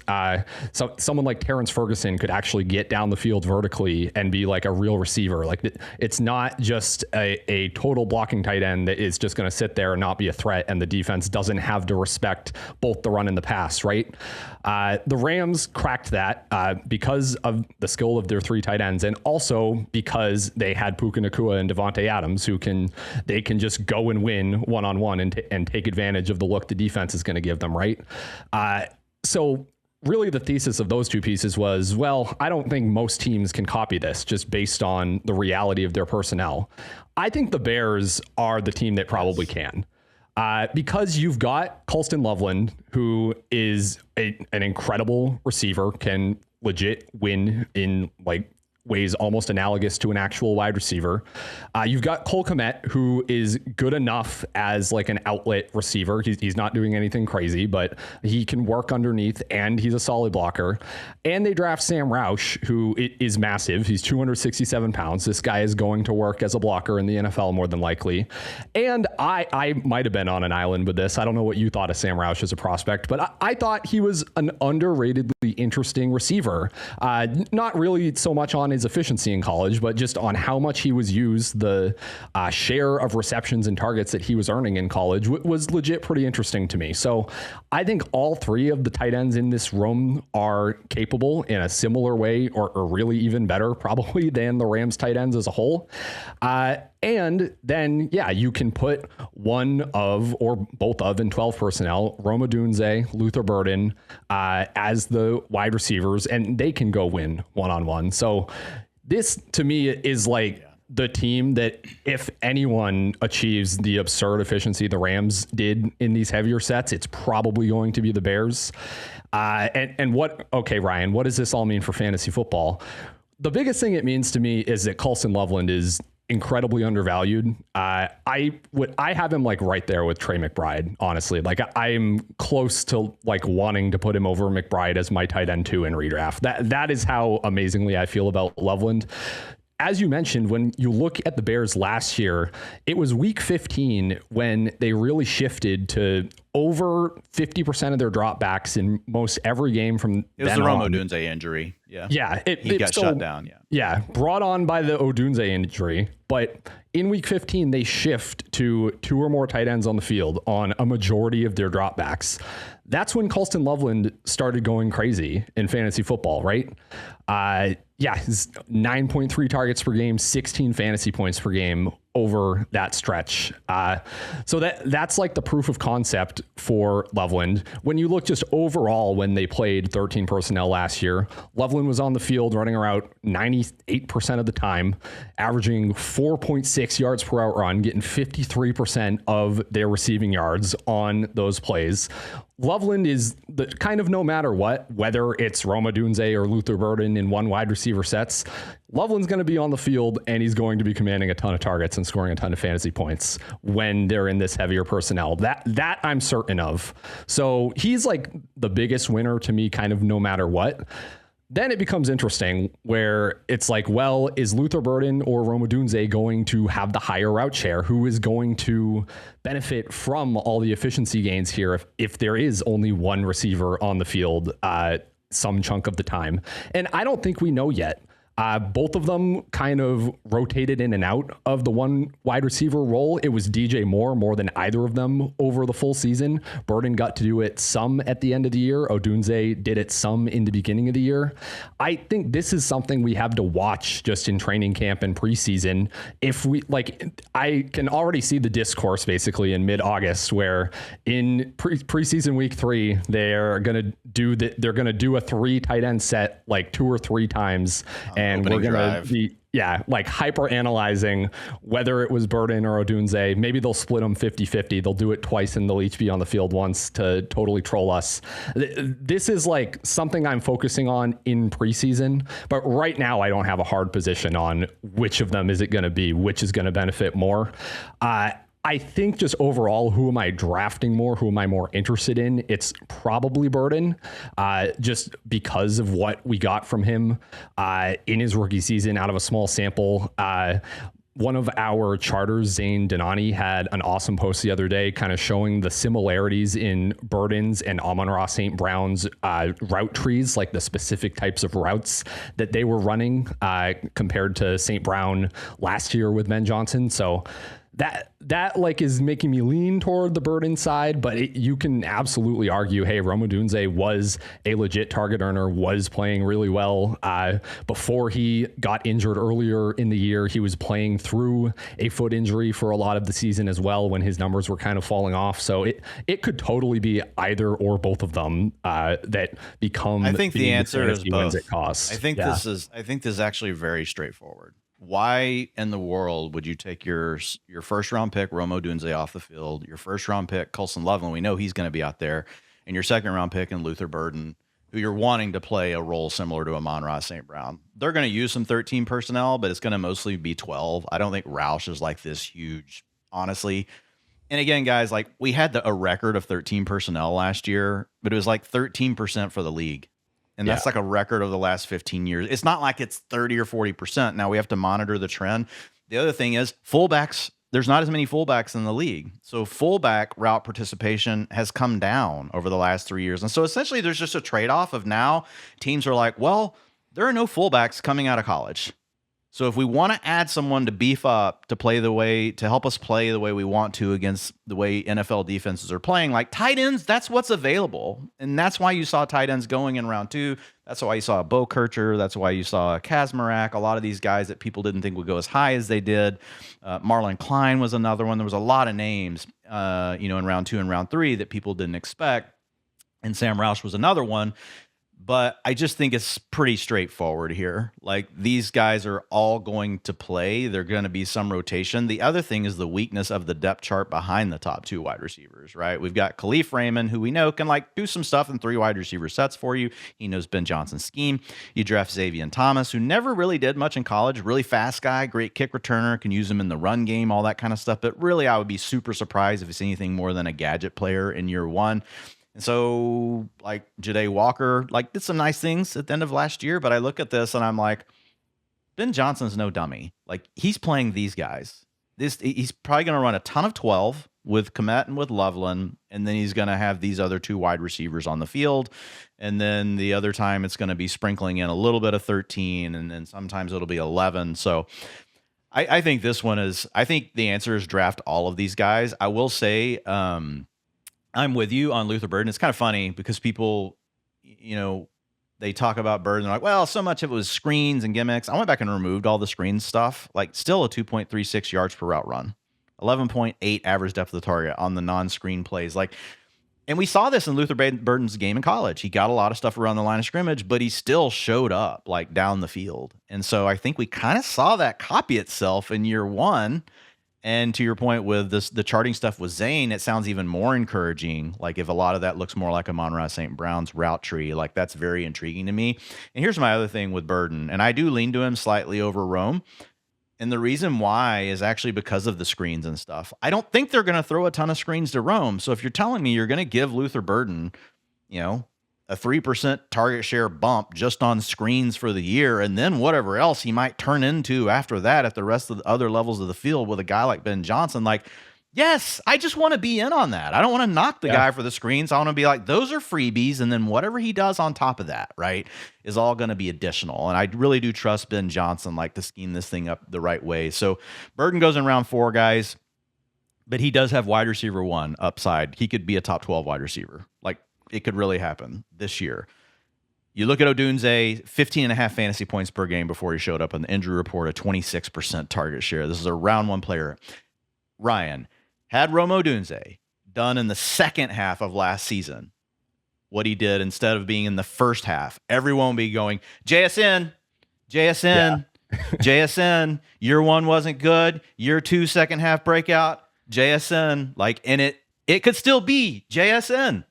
So someone like Terrence Ferguson could actually get down the field vertically and be like a real receiver. Like it's not just a total blocking tight end that is just going to sit there and not be a threat, and the defense doesn't have to respect both the run and the pass, right? The Rams cracked that because of the skill of their 3 tight ends, and also because they had Puka Nacua and Devontae Adams, who can just go and win one-on-one and take advantage of the look the defense is going to give them, right? So really the thesis of those 2 pieces was, well, I don't think most teams can copy this just based on the reality of their personnel. I think the Bears are the team that probably can. Because you've got Colston Loveland, who is an incredible receiver, can legit win in like ways almost analogous to an actual wide receiver. You've got Cole Kmet, who is good enough as like an outlet receiver. He's not doing anything crazy, but he can work underneath and he's a solid blocker. And they draft Sam Roush, who is massive. He's 267 pounds. This guy is going to work as a blocker in the NFL more than likely. And I might have been on an island with this. I don't know what you thought of Sam Roush as a prospect, but I thought he was an underratedly interesting receiver. Not really so much on his efficiency in college, but just on how much he was used, the share of receptions and targets that he was earning in college was legit pretty interesting to me. So I think all three of the tight ends in this room are capable in a similar way, or really even better probably than the Rams tight ends as a whole. And then, yeah, you can put one of or both of in 12 personnel, Rome Odunze, Luther Burden, as the wide receivers, and they can go win one-on-one. So this, to me, is like the team that if anyone achieves the absurd efficiency the Rams did in these heavier sets, it's probably going to be the Bears. Okay, Ryan, what does this all mean for fantasy football? The biggest thing it means to me is that Colson Loveland is incredibly undervalued. I have him like right there with Trey McBride, honestly. Like I'm close to like wanting to put him over McBride as my tight end 2 in redraft. That is how amazingly I feel about Loveland. As you mentioned, when you look at the Bears last year, it was week 15 when they really shifted to over 50% of their dropbacks in most every game from
it was
then
the
on.
Rome Odunze injury. Yeah.
Yeah.
He got shut down.
Yeah. Brought on by the Odunze injury. But in week 15, they shift to 2 or more tight ends on the field on a majority of their dropbacks. That's when Colston Loveland started going crazy in fantasy football, right? His 9.3 targets per game, 16 fantasy points per game over that stretch. So that's like the proof of concept for Loveland. When you look just overall, when they played 13 personnel last year, Loveland was on the field running around 98% of the time, averaging 4.6 yards per out run, getting 53% of their receiving yards on those plays. Loveland is the kind of no matter what, whether it's Rome Odunze or Luther Burden in one wide receiver sets, Loveland's going to be on the field and he's going to be commanding a ton of targets and scoring a ton of fantasy points when they're in this heavier personnel. That I'm certain of. So he's like the biggest winner to me, kind of no matter what. Then it becomes interesting where it's like, well, is Luther Burden or Rome Odunze going to have the higher route share? Who is going to benefit from all the efficiency gains here if there is only one receiver on the field some chunk of the time? And I don't think we know yet. Both of them kind of rotated in and out of the one wide receiver role. It was DJ Moore more than either of them over the full season. Burden got to do it some at the end of the year. Odunze did it some in the beginning of the year. I think this is something we have to watch just in training camp and preseason. I can already see the discourse basically in mid-August where in preseason week 3, they're going to do a 3 tight end set like 2 or 3 times. And we're going to be, hyper analyzing whether it was Burden or Odunze. Maybe they'll split them 50-50. They'll do it twice and they'll each be on the field once to totally troll us. This is like something I'm focusing on in preseason, but right now I don't have a hard position on which of them is it going to be, which is going to benefit more. I think just overall, who am I drafting more? Who am I more interested in? It's probably Burden, just because of what we got from him in his rookie season out of a small sample. One of our charters, Zane Denani, had an awesome post the other day kind of showing the similarities in Burden's and Amon-Ra St. Brown's route trees, like the specific types of routes that they were running compared to St. Brown last year with Ben Johnson. So that like is making me lean toward the Burden side, but you can absolutely argue, hey, Rome Odunze was a legit target earner, was playing really well. Before he got injured earlier in the year, he was playing through a foot injury for a lot of the season as well when his numbers were kind of falling off. So it could totally be either or both of them that become.
I think the answer is both.
It costs.
I think this is actually very straightforward. Why in the world would you take your first round pick, Rome Odunze, off the field, your first round pick, Colson Loveland, we know he's going to be out there, and your second round pick in Luther Burden, who you're wanting to play a role similar to Amon-Ra St. Brown? They're going to use some 13 personnel, but it's going to mostly be 12. I don't think Roush is like this huge, honestly. And again, guys, like we had a record of 13 personnel last year, but it was like 13% for the league. And that's like a record of the last 15 years. It's not like it's 30 or 40%. Now we have to monitor the trend. The other thing is fullbacks. There's not as many fullbacks in the league. So fullback route participation has come down over the last 3 years. And so essentially there's just a trade-off of now teams are like, well, there are no fullbacks coming out of college. So if we want to add someone to beef up to help us play the way we want to against the way NFL defenses are playing, like tight ends, that's what's available. And that's why you saw tight ends going in round 2. That's why you saw a Bo Kircher. That's why you saw a Kazmarek. A lot of these guys that people didn't think would go as high as they did. Marlon Klein was another one. There was a lot of names, in round 2 and round 3 that people didn't expect. And Sam Roush was another one. But I just think it's pretty straightforward here. Like, these guys are all going to play. They're going to be some rotation. The other thing is the weakness of the depth chart behind the top 2 wide receivers, right? We've got Khalif Raymond, who we know can do some stuff in 3 wide receiver sets for you. He knows Ben Johnson's scheme. You draft Xavier Thomas, who never really did much in college. Really fast guy, great kick returner, can use him in the run game, all that kind of stuff. But really, I would be super surprised if it's anything more than a gadget player in year 1. And so, Ja'Day Walker, did some nice things at the end of last year, but I look at this and I'm like, Ben Johnson's no dummy. He's playing these guys. He's probably going to run a ton of 12 with Kmet and with Loveland, and then he's going to have these other 2 wide receivers on the field. And then the other time it's going to be sprinkling in a little bit of 13, and then sometimes it'll be 11. So I think I think the answer is draft all of these guys. I will say, I'm with you on Luther Burden. It's kind of funny because people, they talk about Burden. They're like, well, so much of it was screens and gimmicks. I went back and removed all the screen stuff. Still a 2.36 yards per route run, 11.8 average depth of the target on the non-screen plays. And we saw this in Luther Burden's game in college. He got a lot of stuff around the line of scrimmage, but he still showed up down the field. And so I think we kind of saw that copy itself in year 1. And to your point with the charting stuff with Zane, it sounds even more encouraging. If a lot of that looks more like a Amon-Ra St. Brown's route tree, that's very intriguing to me. And here's my other thing with Burden, and I do lean to him slightly over Rome. And the reason why is actually because of the screens and stuff. I don't think they're going to throw a ton of screens to Rome. So if you're telling me you're going to give Luther Burden, a 3% target share bump just on screens for the year, and then whatever else he might turn into after that at the rest of the other levels of the field with a guy like Ben Johnson, yes, I just want to be in on that. I don't want to knock the guy for the screens. I want to be those are freebies, and then whatever he does on top of that, right, is all going to be additional. And I really do trust Ben Johnson to scheme this thing up the right way. So Burden goes in round 4, guys, but he does have wide receiver 1 upside. He could be a top 12 wide receiver. It could really happen this year. You look at Odunze, 15.5 fantasy points per game before he showed up on the injury report, a 26% target share. This is a round 1 player. Ryan, had Rome Odunze done in the second half of last season what he did instead of being in the first half, everyone would be going, JSN, JSN, year 1 wasn't good, year 2 second half breakout, JSN, and it could still be JSN.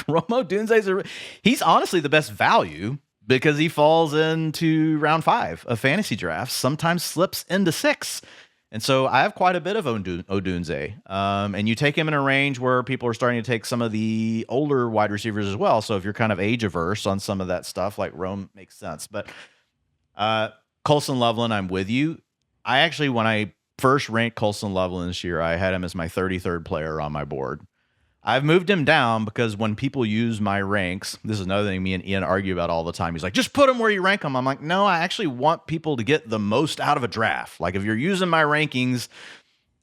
Rome Odunze, he's honestly the best value because he falls into round 5 of fantasy drafts, sometimes slips into 6. And so I have quite a bit of Odunze. And you take him in a range where people are starting to take some of the older wide receivers as well. So if you're kind of age averse on some of that stuff, Rome makes sense. But Colson Loveland, I'm with you. When I first ranked Colson Loveland this year, I had him as my 33rd player on my board. I've moved him down because when people use my ranks, this is another thing me and Ian argue about all the time. He's like, just put him where you rank him. I'm like, no, I actually want people to get the most out of a draft. If you're using my rankings,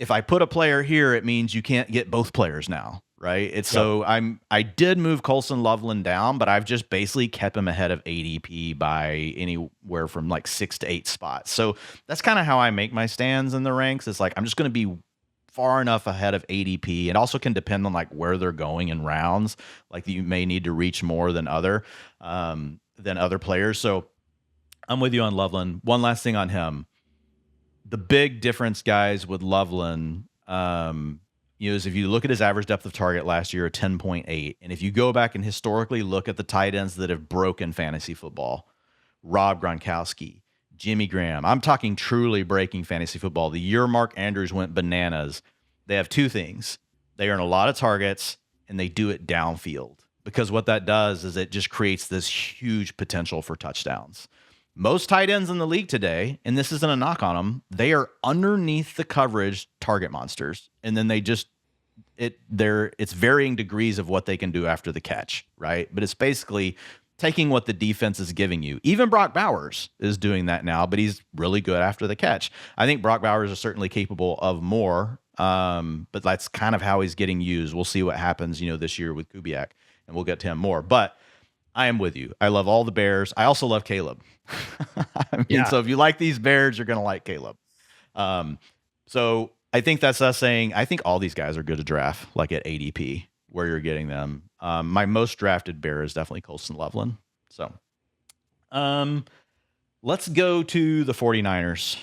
if I put a player here, it means you can't get both players now, right? So I did move Colson Loveland down, but I've just basically kept him ahead of ADP by anywhere from 6 to 8 spots. So that's kind of how I make my stands in the ranks. It's I'm just going to be far enough ahead of ADP. It also can depend on where they're going in rounds. You may need to reach more than other players. So I'm with you on Loveland. One last thing on him. The big difference, guys, with Loveland, is if you look at his average depth of target last year, 10.8, and if you go back and historically look at the tight ends that have broken fantasy football, Rob Gronkowski, Jimmy Graham, I'm talking truly breaking fantasy football. The year Mark Andrews went bananas, they have 2 things. They earn a lot of targets, and they do it downfield, because what that does is it just creates this huge potential for touchdowns. Most tight ends in the league today, and this isn't a knock on them, they are underneath the coverage target monsters, and then it's varying degrees of what they can do after the catch, right? But it's basically taking what the defense is giving you. Even Brock Bowers is doing that now, but he's really good after the catch. I think Brock Bowers is certainly capable of more, but that's kind of how he's getting used. We'll see what happens, this year with Kubiak, and we'll get to him more. But I am with you. I love all the Bears. I also love Caleb. So if you like these Bears, you're going to like Caleb. So I think that's us saying, I think all these guys are good to draft, like at ADP, where you're getting them. My most drafted Bear is definitely Colston Loveland. So let's go to the 49ers.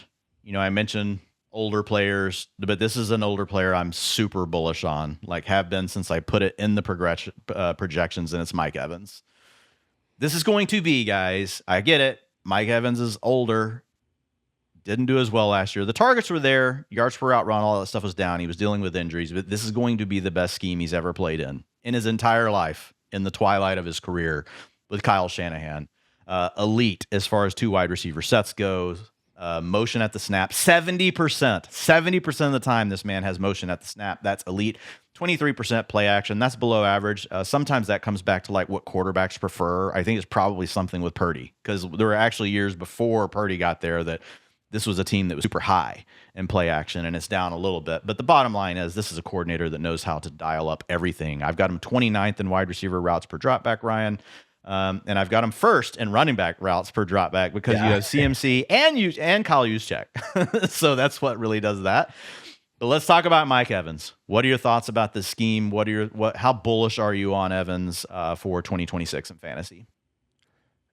I mentioned older players, but this is an older player I'm super bullish on, like have been since I put it in the projections, and it's Mike Evans. This is going to be, guys, I get it. Mike Evans is older. Didn't do as well last year. The targets were there. Yards per route run, all that stuff was down. He was dealing with injuries, but this is going to be the best scheme he's ever played in his entire life, in the twilight of his career with Kyle Shanahan. Elite as far as 2 wide receiver sets goes. Motion at the snap, 70% of the time this man has motion at the snap. That's elite. 23% play action. That's below average. Sometimes that comes back to like what quarterbacks prefer. I think it's probably something with Purdy, because there were actually years before Purdy got there that this was a team that was super high in play action, and it's down a little bit. But the bottom line is this is a coordinator that knows how to dial up everything. I've got him 29th in wide receiver routes per dropback, Ryan. And I've got him first in running back routes per dropback, because you have CMC and Kyle Juszczyk. So that's what really does that. But let's talk about Mike Evans. What are your thoughts about this scheme? How bullish are you on Evans for 2026 in fantasy?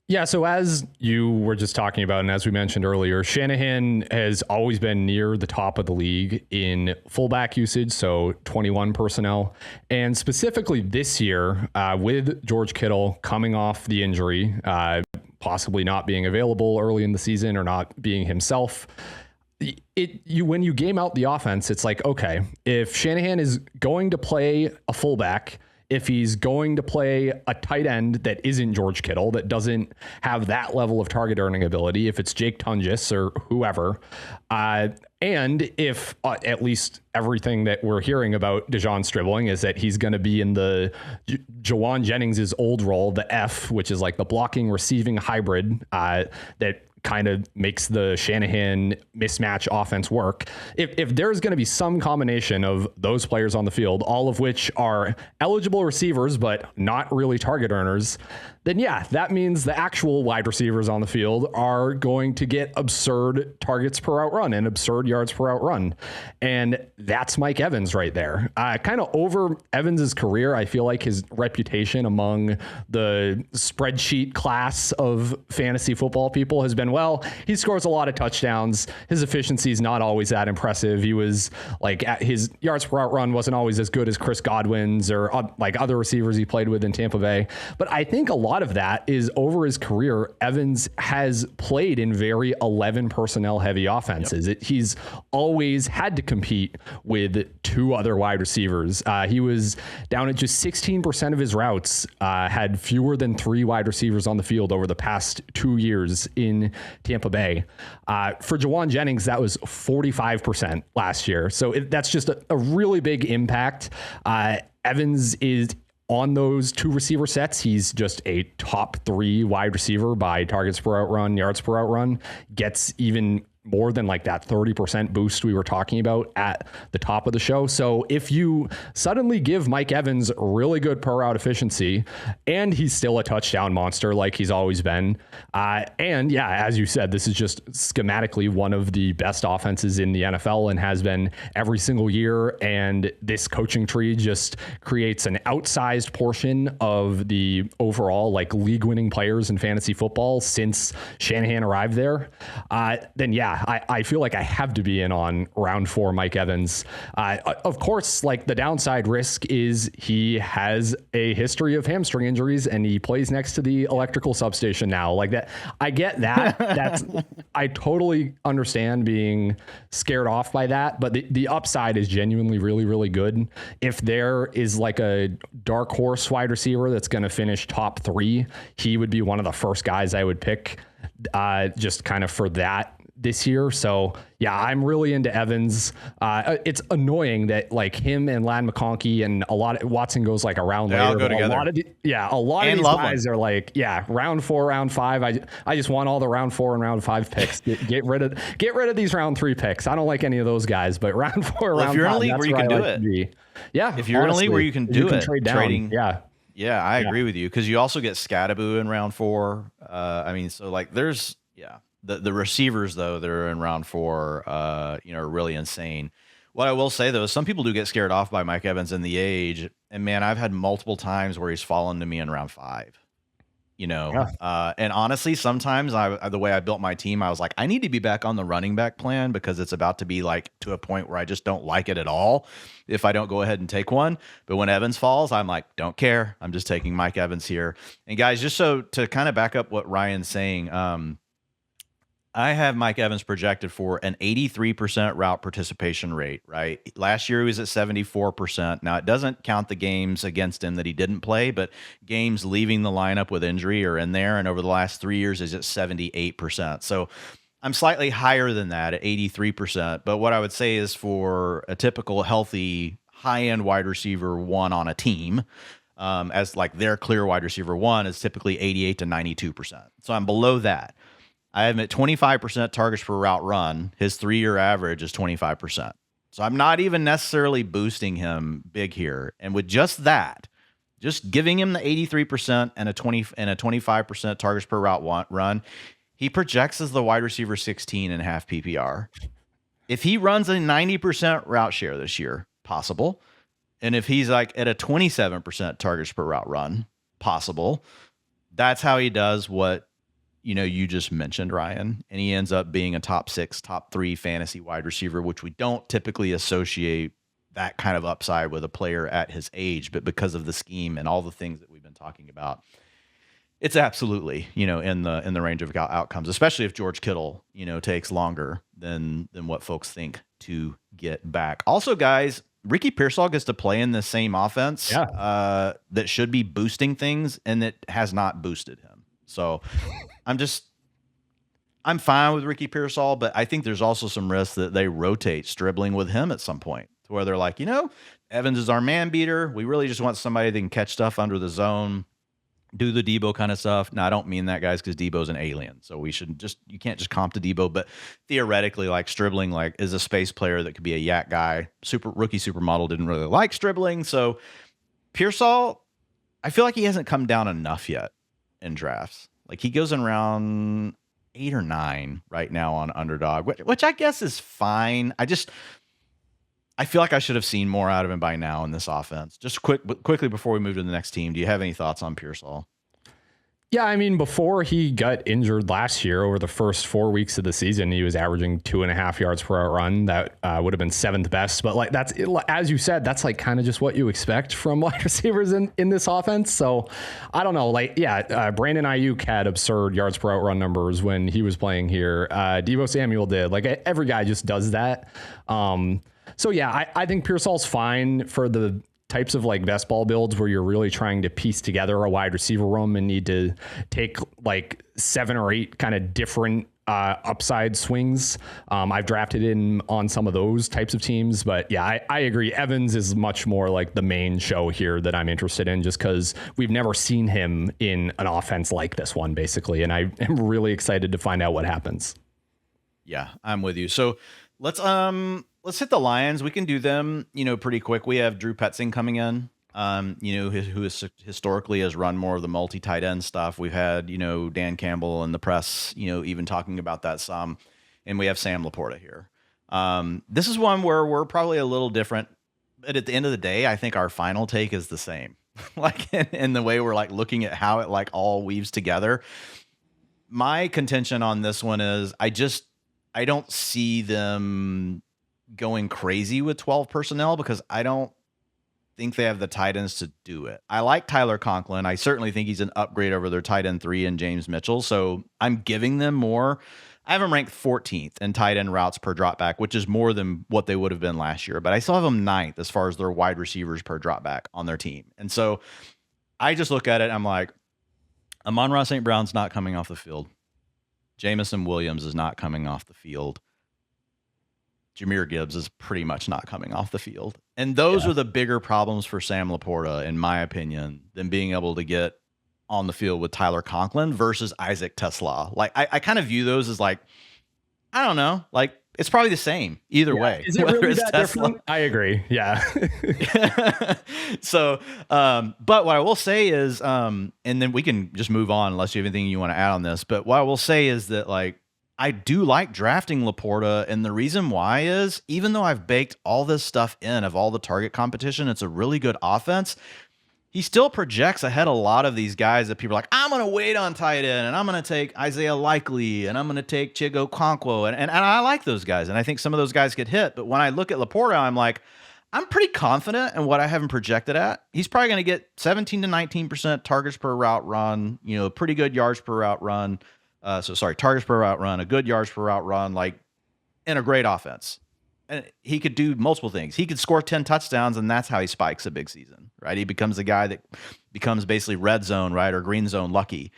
Yeah, so as you were just talking about, and as we mentioned earlier, Shanahan has always been near the top of the league in fullback usage, so 21 personnel. And specifically this year, with George Kittle coming off the injury, possibly not being available early in the season or not being himself, when you game out the offense, it's like, okay, if Shanahan is going to play a fullback, if he's going to play a tight end that isn't George Kittle, that doesn't have that level of target earning ability, if it's Jake Tunges or whoever, and if at least everything that we're hearing about DeJon Stribling is that he's going to be in the Jawan Jennings' old role, the F, which is like the blocking receiving hybrid that kind of makes the Shanahan mismatch offense work. If there's going to be some combination of those players on the field, all of which are eligible receivers, but not really target earners, then yeah, that means the actual wide receivers on the field are going to get absurd targets per route run and absurd yards per route run. And that's Mike Evans right there. Kind of over Evans's career, I feel like his reputation among the spreadsheet class of fantasy football people has been, well, he scores a lot of touchdowns. His efficiency is not always that impressive. He was like, his yards per route run wasn't always as good as Chris Godwin's or like other receivers he played with in Tampa Bay. But I think a lot of that is over his career, Evans has played in very 11 personnel heavy offenses. He's always had to compete with 2 other wide receivers. He was down at just 16% of his routes, had fewer than 3 wide receivers on the field over the past 2 years in Tampa Bay. For Jawan Jennings, that was 45% last year. So that's just a really big impact. Evans is on those 2 receiver sets. He's just a top 3 wide receiver by targets per out run, yards per out run, gets even more than like that 30% boost we were talking about at the top of the show. So if you suddenly give Mike Evans really good per route efficiency, and he's still a touchdown monster like he's always been, and yeah, as you said, this is just schematically one of the best offenses in the NFL and has been every single year, and this coaching tree just creates an outsized portion of the overall like league winning players in fantasy football since Shanahan arrived there, then yeah, I feel like I have to be in on round 4 Mike Evans. Of course, like the downside risk is he has a history of hamstring injuries and he plays next to the electrical substation now. Like that, I get that. I totally understand being scared off by that, but the upside is genuinely really, really good. If there is like a dark horse wide receiver that's going to finish top 3, he would be one of the first guys I would pick, just kind of for that. this year. So yeah, I'm really into Evans. It's annoying that like him and Ladd McConkey and a lot of Watson goes like a round
They
later.
all go together.
A lot of these guys are like, round 4, round 5. I just want all the round 4 and round 5 picks. Get rid of these round 3 picks. I don't like any of those guys, but round 4, round 5.
If you're in a league where you can do it.
Yeah.
If you're in a league where you can do it,
trade down.
trading.
Yeah.
Yeah, I agree with you, because you also get Scattaboo in round 4. I mean, so like there's the receivers though that are in round 4, are really insane. What I will say though is some people do get scared off by Mike Evans in the age, and man, I've had multiple times where he's fallen to me in round 5. And honestly, sometimes the way I built my team, I was like, I need to be back on the running back plan because it's about to be like to a point where I just don't like it at all if I don't go ahead and take one. But when Evans falls, I'm like, don't care. I'm just taking Mike Evans here. And guys, just so to kind of back up what Ryan's saying, I have Mike Evans projected for an 83% route participation rate, right? Last year he was at 74%. Now, it doesn't count the games against him that he didn't play, but games leaving the lineup with injury are in there. And over the last 3 years is at 78%. So I'm slightly higher than that at 83%. But what I would say is for a typical healthy high-end wide receiver 1 on a team, as like their clear wide receiver 1 is typically 88 to 92%. So I'm below that. I have him at 25% targets per route run. His 3-year average is 25%. So I'm not even necessarily boosting him big here. And with just that, just giving him the 83% and a 25% targets per route run, he projects as the wide receiver 16 in half PPR. If he runs a 90% route share this year, possible. And if he's like at a 27% targets per route run, possible. That's how he does what you just mentioned, Ryan, and he ends up being a top 6, top 3 fantasy wide receiver, which we don't typically associate that kind of upside with a player at his age, but because of the scheme and all the things that we've been talking about, it's absolutely, in the range of outcomes, especially if George Kittle, takes longer than what folks think to get back. Also, guys, Ricky Pearsall gets to play in the same offense that should be boosting things, and that has not boosted him. So I'm fine with Ricky Pearsall, but I think there's also some risk that they rotate Stribling with him at some point to where they're like, Evans is our man beater. We really just want somebody that can catch stuff under the zone, do the Debo kind of stuff. Now, I don't mean that, guys, because Debo's an alien. So you can't just comp to Debo, but theoretically, like Stribling, like is a space player that could be a yak guy. Rookie supermodel didn't really like Stribling. So Pearsall, I feel like he hasn't come down enough yet in drafts. Like he goes in round 8 or 9 right now on Underdog, which I guess is fine. I feel like I should have seen more out of him by now in this offense. Just quickly before we move to the next team, do you have any thoughts on Pearsall?
Yeah, I mean, before he got injured last year, over the first 4 weeks of the season, he was averaging 2.5 yards per route run. That would have been 7th best. But like that's, as you said, that's like kind of just what you expect from wide receivers in this offense. So I don't know. Brandon Ayuk had absurd yards per route run numbers when he was playing here. Deebo Samuel did. Like every guy just does that. So yeah, I think Pearsall's fine for the types of like best ball builds where you're really trying to piece together a wide receiver room and need to take like 7 or 8 kind of different upside swings. I've drafted in on some of those types of teams, but yeah, I agree. Evans is much more like the main show here that I'm interested in, just because we've never seen him in an offense like this one, basically. And I am really excited to find out what happens.
Yeah, I'm with you. So let's hit the Lions. We can do them, pretty quick. We have Drew Petzing coming in, who is historically has run more of the multi-tight end stuff. We've had, Dan Campbell in the press, even talking about that some, and we have Sam Laporta here. This is one where we're probably a little different, but at the end of the day, I think our final take is the same. Like in the way we're like looking at how it like all weaves together. My contention on this one is I don't see them going crazy with 12 personnel because I don't think they have the tight ends to do it. I like Tyler Conklin. I certainly think he's an upgrade over their tight end 3 and James Mitchell. So I'm giving them more. I have them ranked 14th in tight end routes per dropback, which is more than what they would have been last year. But I still have them 9th as far as their wide receivers per dropback on their team. And so I just look at it. I'm like, Amon-Ra St. Brown's not coming off the field. Jamison Williams is not coming off the field. Jahmyr Gibbs is pretty much not coming off the field. And those are the bigger problems for Sam Laporta, in my opinion, than being able to get on the field with Tyler Conklin versus Isaac TeSlaa. Like, I kind of view those as like, I don't know, like it's probably the same either way.
Is it really that different? I agree. Yeah.
So, but what I will say is, and then we can just move on unless you have anything you want to add on this. But what I will say is that, like, I do like drafting Laporta, and the reason why is, even though I've baked all this stuff in of all the target competition, it's a really good offense. He still projects ahead a lot of these guys that people are like, I'm going to wait on tight end, and I'm going to take Isaiah Likely, and I'm going to take Chigo Okonkwo, and I like those guys, and I think some of those guys get hit. But when I look at Laporta, I'm like, I'm pretty confident in what I have him projected at. He's probably going to get 17 to 19% targets per route run, pretty good yards per route run. Targets per route run, a good yards per route run, like, in a great offense. And he could do multiple things. He could score 10 touchdowns, and that's how he spikes a big season, right? He becomes the guy that becomes basically red zone, right, or green zone lucky.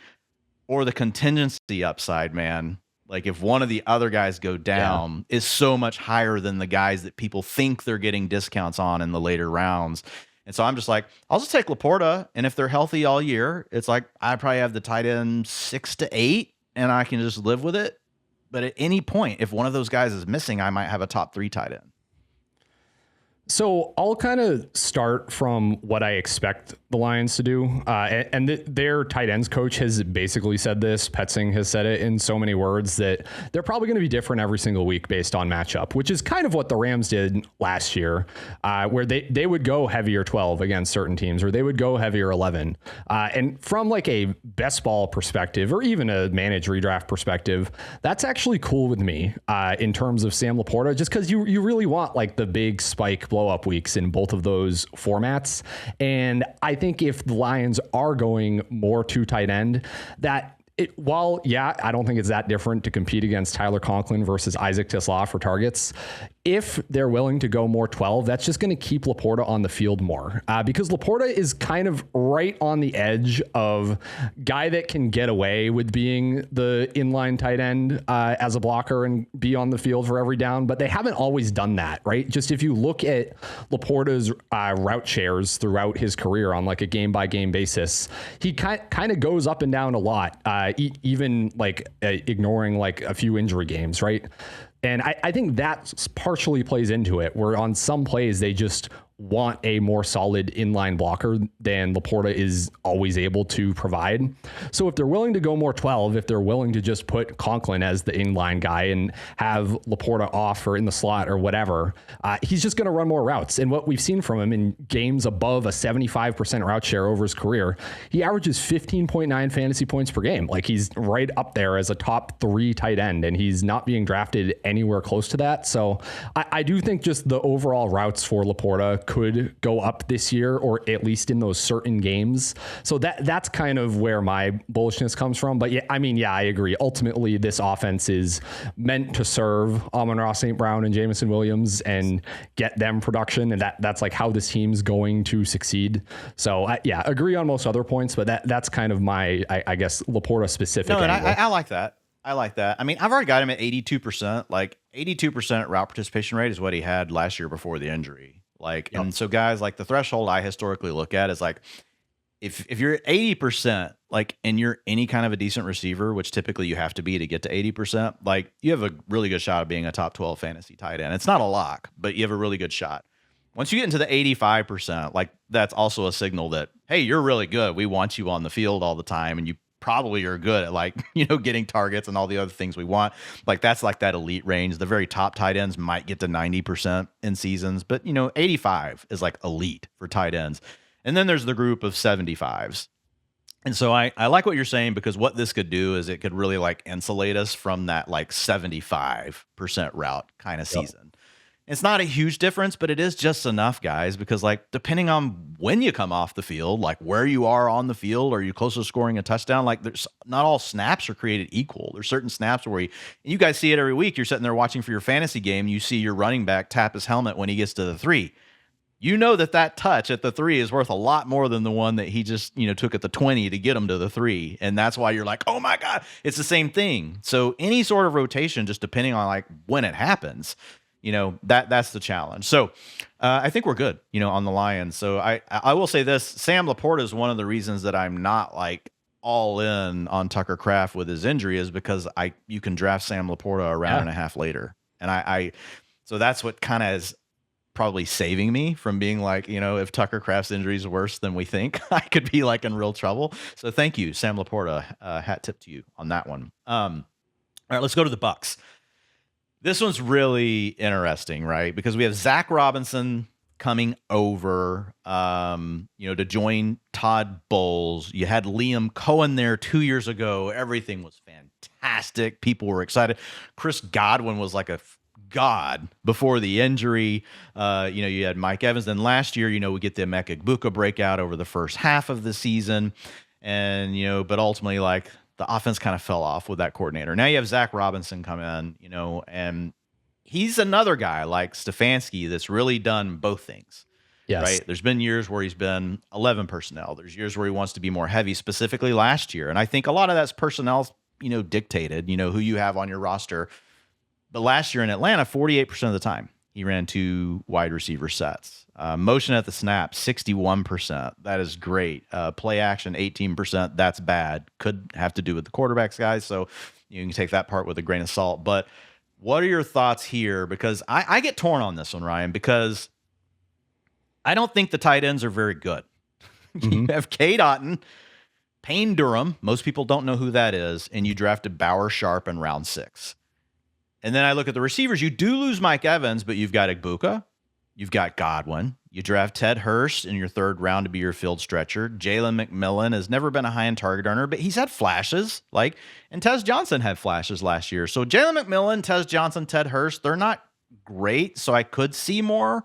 Or the contingency upside, man. Like, if one of the other guys go down, is so much higher than the guys that people think they're getting discounts on in the later rounds. And so I'm just like, I'll just take Laporta, and if they're healthy all year, it's like I probably have the tight end 6 to 8, and I can just live with it. But at any point, if one of those guys is missing, I might have a top 3 tight end.
So I'll kind of start from what I expect the Lions to do. And their tight ends coach has basically said this. Petzing has said it in so many words that they're probably going to be different every single week based on matchup, which is kind of what the Rams did last year, where they would go heavier 12 against certain teams, or they would go heavier 11. And from like a best ball perspective, or even a managed redraft perspective, that's actually cool with me in terms of Sam Laporta, just because you really want like the big spike blow up weeks in both of those formats. And I think if the Lions are going more to tight end, that I don't think it's that different to compete against Tyler Conklin versus Isaac TeSlaa for targets. If they're willing to go more 12, that's just going to keep Laporta on the field more because Laporta is kind of right on the edge of guy that can get away with being the inline tight end as a blocker and be on the field for every down, but they haven't always done that, right? Just if you look at Laporta's route shares throughout his career on like a game by game basis, he kind of goes up and down a lot, even like ignoring like a few injury games, right? And I think that partially plays into it, where on some plays they just want a more solid inline blocker than Laporta is always able to provide. So if they're willing to go more 12, if they're willing to just put Conklin as the inline guy and have Laporta off or in the slot or whatever, he's just going to run more routes. And what we've seen from him in games above a 75% route share over his career, he averages 15.9 fantasy points per game. Like, he's right up there as a top 3 tight end, and he's not being drafted anywhere close to that. So I do think just the overall routes for Laporta could go up this year, or at least in those certain games. So that's kind of where my bullishness comes from. But I agree. Ultimately, this offense is meant to serve Amon-Ra St. Brown and Jamison Williams and get them production. And that's like how this team's going to succeed. So agree on most other points, but that's kind of my, I guess, Laporta specific.
No, and I like that. I like that. I mean, I've already got him at 82%. Like, 82% route participation rate is what he had last year before the injury. Like, and so guys, like, the threshold I historically look at is like, if you're at 80%, like, and you're any kind of a decent receiver, which typically you have to be to get to 80%, like, you have a really good shot of being a top 12 fantasy tight end. It's not a lock, but you have a really good shot. Once you get into the 85%, like, that's also a signal that, hey, you're really good. We want you on the field all the time, and you probably are good at, like, getting targets and all the other things we want. Like, that's like that elite range. The very top tight ends might get to 90% in seasons, but 85 is like elite for tight ends. And then there's the group of 75s. And so I like what you're saying, because what this could do is it could really like insulate us from that like 75% route kind of season. It's not a huge difference, but it is just enough, guys, because, like, depending on when you come off the field, like where you are on the field, are you close to scoring a touchdown? Like, there's not all snaps are created equal. There's certain snaps where you guys see it every week. You're sitting there watching for your fantasy game. You see your running back tap his helmet when he gets to the 3. You know that touch at the 3 is worth a lot more than the one that he just, took at the 20 to get him to the 3. And that's why you're like, oh my God, it's the same thing. So any sort of rotation, just depending on like when it happens, that's the challenge. So I think we're good, on the Lions. So I will say this, Sam Laporta is one of the reasons that I'm not like all in on Tucker Kraft with his injury is because you can draft Sam Laporta a round and a half later. And so that's what kind of is probably saving me from being like, if Tucker Kraft's injury is worse than we think, I could be like in real trouble. So thank you, Sam Laporta. Hat tip to you on that one. All right, let's go to the Bucs. This one's really interesting, right? Because we have Zach Robinson coming over, to join Todd Bowles. You had Liam Cohen there 2 years ago. Everything was fantastic. People were excited. Chris Godwin was like a god before the injury. You had Mike Evans. Then last year, we get the Emeka Egbuka breakout over the first half of the season. And, but ultimately, like, the offense kind of fell off with that coordinator. Now you have Zach Robinson come in, and he's another guy like Stefanski that's really done both things. Yes. Right. There's been years where he's been 11 personnel. There's years where he wants to be more heavy, specifically last year. And I think a lot of that's personnel, dictated, who you have on your roster. But last year in Atlanta, 48% of the time, he ran 2 wide receiver sets. Motion at the snap, 61%. That is great. Play action, 18%. That's bad. Could have to do with the quarterbacks, guys. So you can take that part with a grain of salt. But what are your thoughts here? Because I get torn on this one, Ryan, because I don't think the tight ends are very good. You have Cade Otton, Payne Durham. Most people don't know who that is. And you drafted Bauer Sharp in round 6. And then I look at the receivers. You do lose Mike Evans, but you've got Egbuka. You've got Godwin. You draft Ted Hurst in your 3rd round to be your field stretcher. Jalen McMillan has never been a high-end target earner, but he's had flashes. And Tez Johnson had flashes last year. So Jalen McMillan, Tez Johnson, Ted Hurst, they're not great. So I could see more.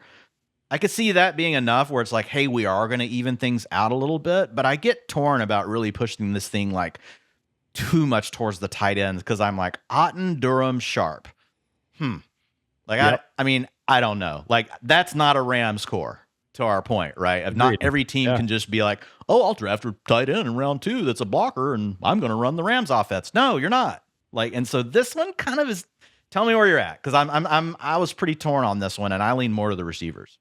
I could see that being enough where it's like, hey, we are going to even things out a little bit. But I get torn about really pushing this thing like too much towards the tight ends because I'm like, Otton, Durham, Sharp. I don't know. Like, that's not a Rams core, to our point, right? Of not every team can just be like, oh, I'll draft a tight end in round 2 that's a blocker, and I'm going to run the Rams offense. No, you're not. Like, and so this one kind of is. Tell me where you're at, because I was pretty torn on this one, and I lean more to the receivers.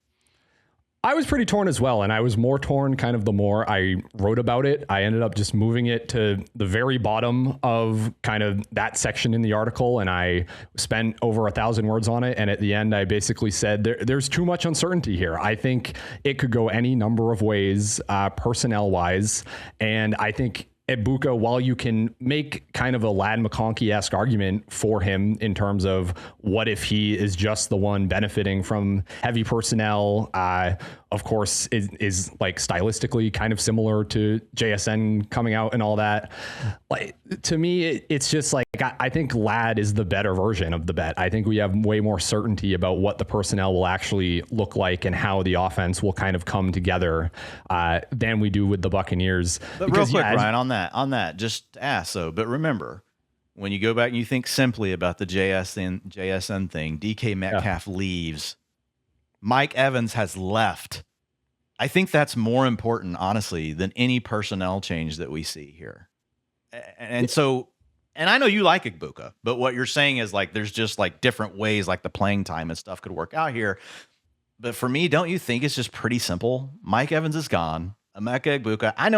I was pretty torn as well, and I was more torn kind of the more I wrote about it. I ended up just moving it to the very bottom of kind of that section in the article, and I spent over 1,000 words on it. And at the end, I basically said there's too much uncertainty here. I think it could go any number of ways, personnel-wise, and I think Egbuka, while you can make kind of a Ladd McConkey-esque argument for him in terms of what if he is just the one benefiting from heavy personnel, of course, is like stylistically kind of similar to JSN coming out and all that. Like, to me, it's just like, I think Ladd is the better version of the bet. I think we have way more certainty about what the personnel will actually look like and how the offense will kind of come together than we do with the Buccaneers.
But because, real quick, Ryan, on that, just ask but remember, when you go back and you think simply about the JSN thing, DK Metcalf leaves, Mike Evans has left. I think that's more important, honestly, than any personnel change that we see here. And so, and I know you like Egbuka, but what you're saying is like there's just like different ways like the playing time and stuff could work out here. But for me, don't you think it's just pretty simple? Mike Evans is gone. Emeka Egbuka, I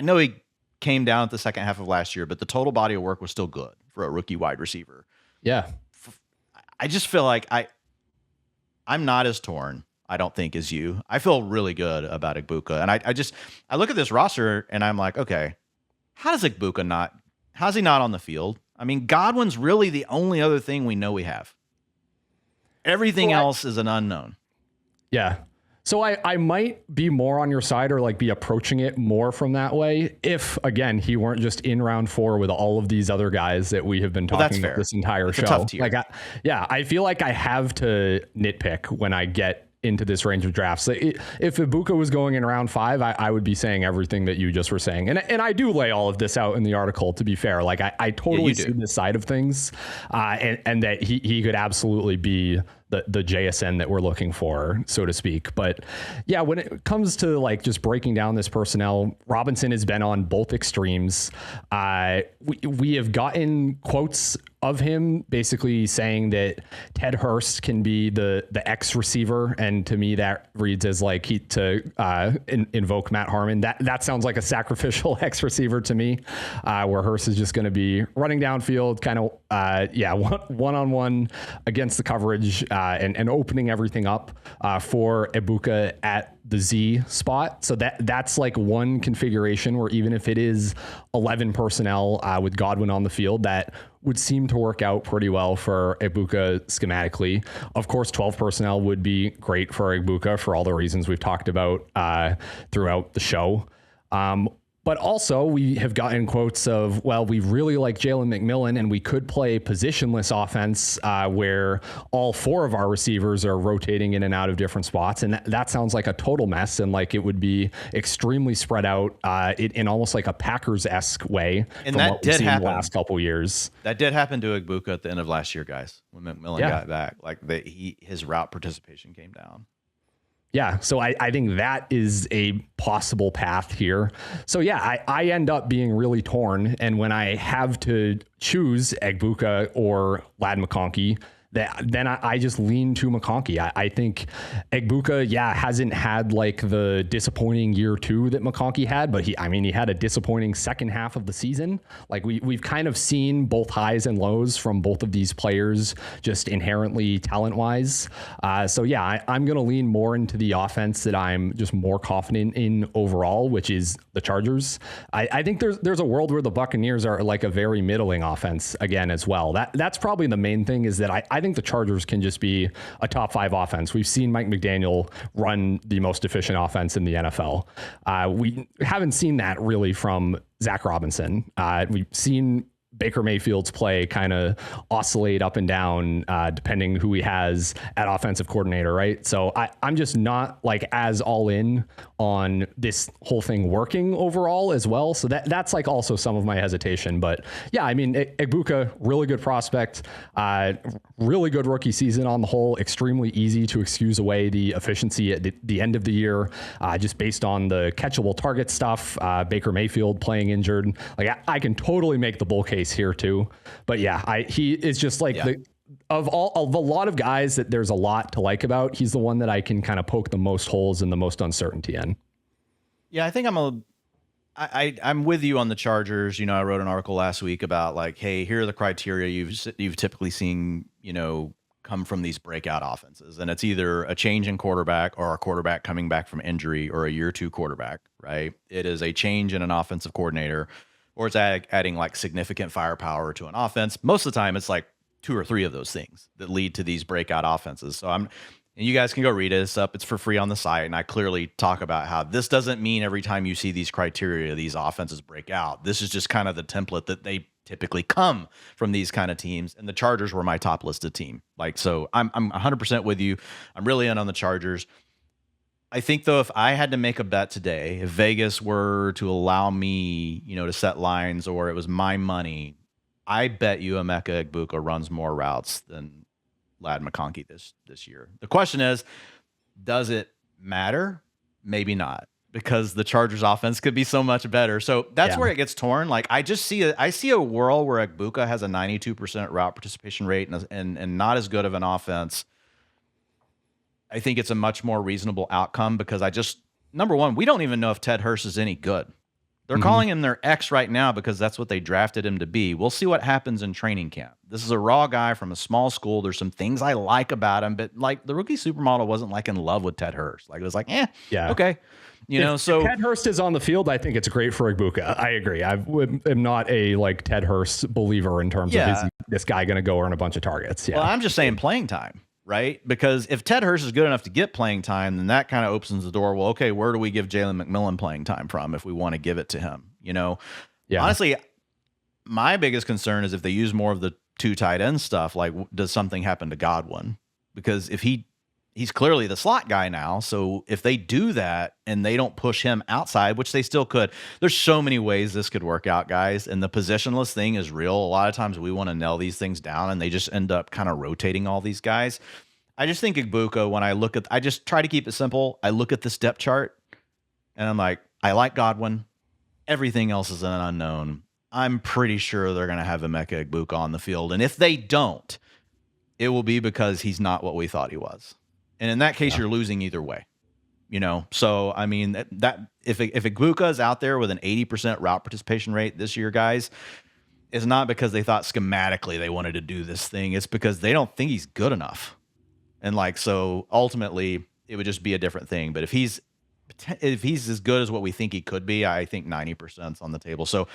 know he came down at the second half of last year, but the total body of work was still good for a rookie wide receiver.
Yeah.
I just feel like I'm not as torn, I don't think, as you. I feel really good about Egbuka. And I look at this roster and I'm like, okay, how's he not on the field? I mean, Godwin's really the only other thing we know we have. Everything else is an unknown.
Yeah. So I might be more on your side or like be approaching it more from that way if, again, he weren't just in round 4 with all of these other guys that we have been talking about this entire show.
A tough tier.
I feel like I have to nitpick when I get into this range of drafts. If Ibuka was going in round 5, I would be saying everything that you just were saying. And I do lay all of this out in the article, to be fair. Like I totally see this side of things, and that he could absolutely be the JSN that we're looking for, so to speak. But yeah, when it comes to like just breaking down this personnel, Robinson has been on both extremes. We have gotten quotes of him basically saying that Ted Hurst can be the X receiver, and to me that reads as like invoke Matt Harmon. That sounds like a sacrificial X receiver to me, where Hurst is just going to be running downfield, kind of one-on-one against the coverage, and opening everything up for Ibuka at the Z spot. So that's like one configuration where even if it is 11 personnel with Godwin on the field, that would seem to work out pretty well for Ibuka schematically. Of course, 12 personnel would be great for Ibuka for all the reasons we've talked about throughout the show. But also we have gotten quotes of, well, we really like Jalen McMillan and we could play positionless offense where all 4 of our receivers are rotating in and out of different spots. And that sounds like a total mess. And like it would be extremely spread out in almost like a Packers-esque way.
And that did happen
the last couple years.
That did happen to Ibuka at the end of last year, guys, when McMillan got back. Like his route participation came down.
Yeah, so I think that is a possible path here. So yeah, I end up being really torn. And when I have to choose Egbuka or Ladd McConkey, then I just lean to McConkey. I think Egbuka, hasn't had like the disappointing year 2 that McConkey had, but he had a disappointing second half of the season. Like we've kind of seen both highs and lows from both of these players, just inherently talent wise. So yeah, I'm going to lean more into the offense that I'm just more confident in overall, which is the Chargers. I think there's a world where the Buccaneers are like a very middling offense again as well. That's probably the main thing, is that I think the Chargers can just be a top 5 offense. We've seen Mike McDaniel run the most efficient offense in the NFL. We haven't seen that really from Zach Robinson. We've seen Baker Mayfield's play kind of oscillate up and down depending who he has at offensive coordinator, right? So I'm just not like as all in on this whole thing working overall as well. So that's like also some of my hesitation. But yeah, I mean, Egbuka, really good prospect, really good rookie season on the whole, extremely easy to excuse away the efficiency at the end of the year, just based on the catchable target stuff, Baker Mayfield playing injured. Like I can totally make the bull case here too. But yeah, he is just like of a lot of guys that there's a lot to like about, he's the one that I can kind of poke the most holes and the most uncertainty in.
Yeah, I think I'm with you on the Chargers. You know, I wrote an article last week about like, hey, here are the criteria you've typically seen, come from these breakout offenses. And it's either a change in quarterback or a quarterback coming back from injury or a year 2 quarterback, right? It is a change in an offensive coordinator, or it's adding like significant firepower to an offense. Most of the time, it's like 2 or 3 of those things that lead to these breakout offenses. So and you guys can go read it. It's up. It's for free on the site. And I clearly talk about how this doesn't mean every time you see these criteria, these offenses break out. This is just kind of the template that they typically come from these kind of teams. And the Chargers were my top listed team. Like, so I'm 100% with you. I'm really in on the Chargers. I think, though, if I had to make a bet today, if Vegas were to allow me, to set lines, or it was my money, I bet you Emeka Egbuka runs more routes than Ladd McConkey this year. The question is, does it matter? Maybe not, because the Chargers offense could be so much better. So that's where it gets torn. Like I see a world where Egbuka has a 92% route participation rate and not as good of an offense. I think it's a much more reasonable outcome, because number one, we don't even know if Ted Hurst is any good. They're calling him their X right now because that's what they drafted him to be. We'll see what happens in training camp. This is a raw guy from a small school. There's some things I like about him, but like the rookie supermodel wasn't like in love with Ted Hurst. Like it was like, okay. If
Ted Hurst is on the field, I think it's great for Egbuka. I agree. I am not a like Ted Hurst believer in terms of is this guy going to go earn a bunch of targets. Yeah.
Well, I'm just saying playing time. Right? Because if Ted Hurst is good enough to get playing time, then that kind of opens the door. Well, okay, where do we give Jalen McMillan playing time from if we want to give it to him? Honestly, my biggest concern is if they use more of the 2 tight end stuff, like does something happen to Godwin? Because if he he's clearly the slot guy now. So if they do that and they don't push him outside, which they still could, there's so many ways this could work out, guys. And the positionless thing is real. A lot of times we want to nail these things down and they just end up kind of rotating all these guys. I just think Igbuka, when I just try to keep it simple. I look at this depth chart and I'm like, I like Godwin. Everything else is an unknown. I'm pretty sure they're going to have Emeka Egbuka on the field. And if they don't, it will be because he's not what we thought he was. And in that case, you're losing either way. So I mean, that if Egbuka is out there with an 80% route participation rate this year, guys, it's not because they thought schematically they wanted to do this thing. It's because they don't think he's good enough. And so ultimately it would just be a different thing. But if he's as good as what we think he could be, I think 90% is on the table. So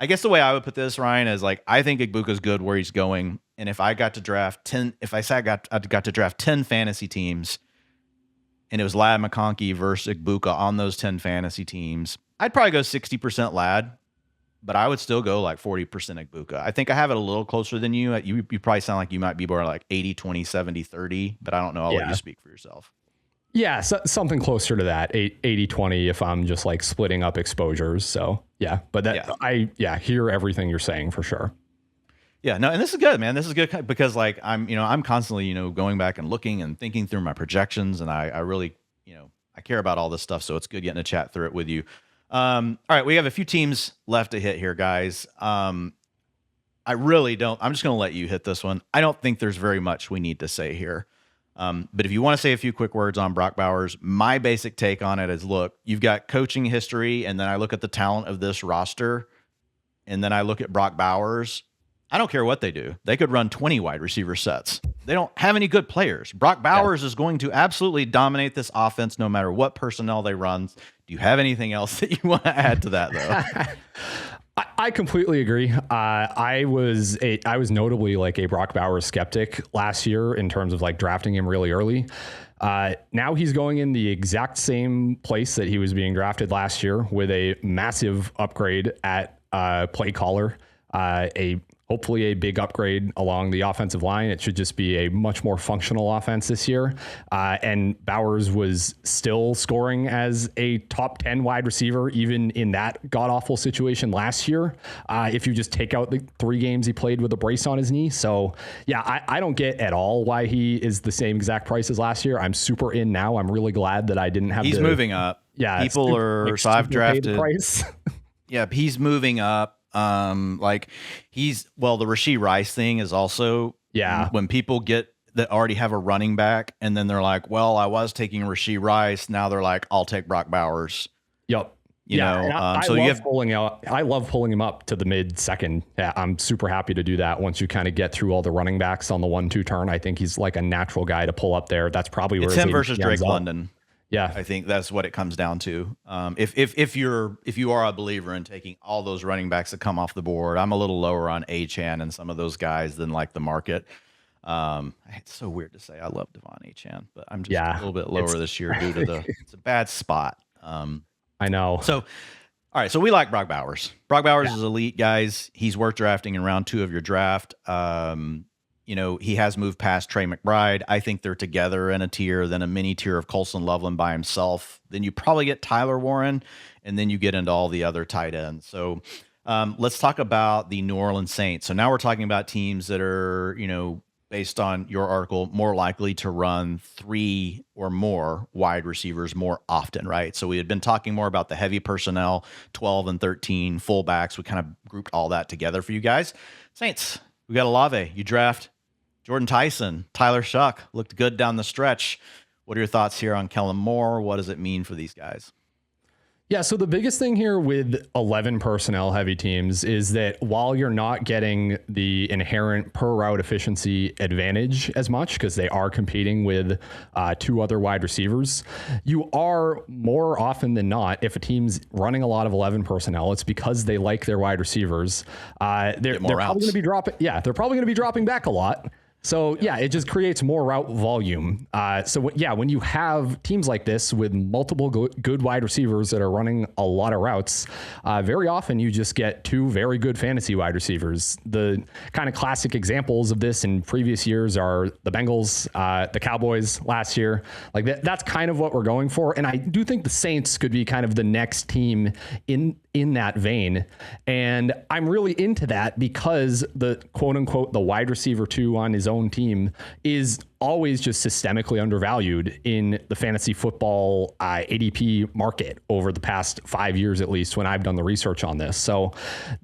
I guess the way I would put this, Ryan, is I think Igbuka's good where he's going. And if I got to draft 10, I got to draft 10 fantasy teams and it was Ladd McConkey versus Egbuka on those 10 fantasy teams, I'd probably go 60% Ladd, but I would still go 40% Egbuka. I think I have it a little closer than you. You probably sound like you might be more 80, 20, 70, 30, but I don't know. I'll let you speak for yourself.
Yeah, so something closer to that, 80-20 if I'm just splitting up exposures. So yeah, but I hear everything you're saying for sure.
Yeah, no, and this is good, man. This is good because I'm constantly, going back and looking and thinking through my projections, and I really, I care about all this stuff. So it's good getting to chat through it with you. All right, we have a few teams left to hit here, guys. I really don't. I'm just going to let you hit this one. I don't think there's very much we need to say here. But if you want to say a few quick words on Brock Bowers, my basic take on it is, look, you've got coaching history, and then I look at the talent of this roster, and then I look at Brock Bowers. I don't care what they do. They could run 20 wide receiver sets. They don't have any good players. Brock Bowers is going to absolutely dominate this offense no matter what personnel they run. Do you have anything else that you want to add to that, though?
I completely agree. I was notably a Brock Bowers skeptic last year in terms of drafting him really early. Now he's going in the exact same place that he was being drafted last year with a massive upgrade at Playcaller, hopefully a big upgrade along the offensive line. It should just be a much more functional offense this year. And Bowers was still scoring as a top 10 wide receiver, even in that god-awful situation last year, if you just take out the 3 games he played with a brace on his knee. So, yeah, I don't get at all why he is the same exact price as last year. I'm super in now. I'm really glad that I didn't have
He's moving up.
Yeah.
People are... So I've drafted...
Price.
Yeah, he's moving up. The Rashee Rice thing is also when people get that already have a running back and then they're like, well, I was taking Rashee Rice, now they're like, I'll take Brock Bowers.
Yep. I love pulling him up to the mid second. Yeah, I'm super happy to do that once you kind of get through all the running backs on the 1-2 turn. I think he's a natural guy to pull up there. That's probably where
it's him versus Drake London.
Yeah,
I think that's what it comes down to. If you are a believer in taking all those running backs that come off the board, I'm a little lower on Achane and some of those guys than the market. It's so weird to say I love Devon Achane, but I'm just a little bit lower this year due to it's a bad spot.
I know.
So, all right. So we like Brock Bowers. Brock Bowers is elite, guys. He's worth drafting in round 2 of your draft. He has moved past Trey McBride. I think they're together in a tier, then a mini tier of Colson Loveland by himself. Then you probably get Tyler Warren, and then you get into all the other tight ends. So let's talk about the New Orleans Saints. So now we're talking about teams that are, based on your article, more likely to run 3 or more wide receivers more often, right? So we had been talking more about the heavy personnel, 12 and 13 fullbacks. We kind of grouped all that together for you guys. Saints, we got Olave. You draft Jordan Tyson, Tyler Shuck looked good down the stretch. What are your thoughts here on Kellen Moore? What does it mean for these guys?
Yeah, so the biggest thing here with 11 personnel heavy teams is that while you're not getting the inherent per route efficiency advantage as much because they are competing with 2 other wide receivers, you are more often than not, if a team's running a lot of 11 personnel, it's because they like their wide receivers. They're probably going to be dropping. Yeah, they're probably going to be dropping back a lot. So yeah, it just creates more route volume. When you have teams like this with multiple good wide receivers that are running a lot of routes, very often you just get two very good fantasy wide receivers. The kind of classic examples of this in previous years are the Bengals, the Cowboys last year. Like that's kind of what we're going for. And I do think the Saints could be kind of the next team in that vein. And I'm really into that because the quote unquote, the wide receiver 2 on his own team is always just systemically undervalued in the fantasy football ADP market over the past 5 years, at least when I've done the research on this. So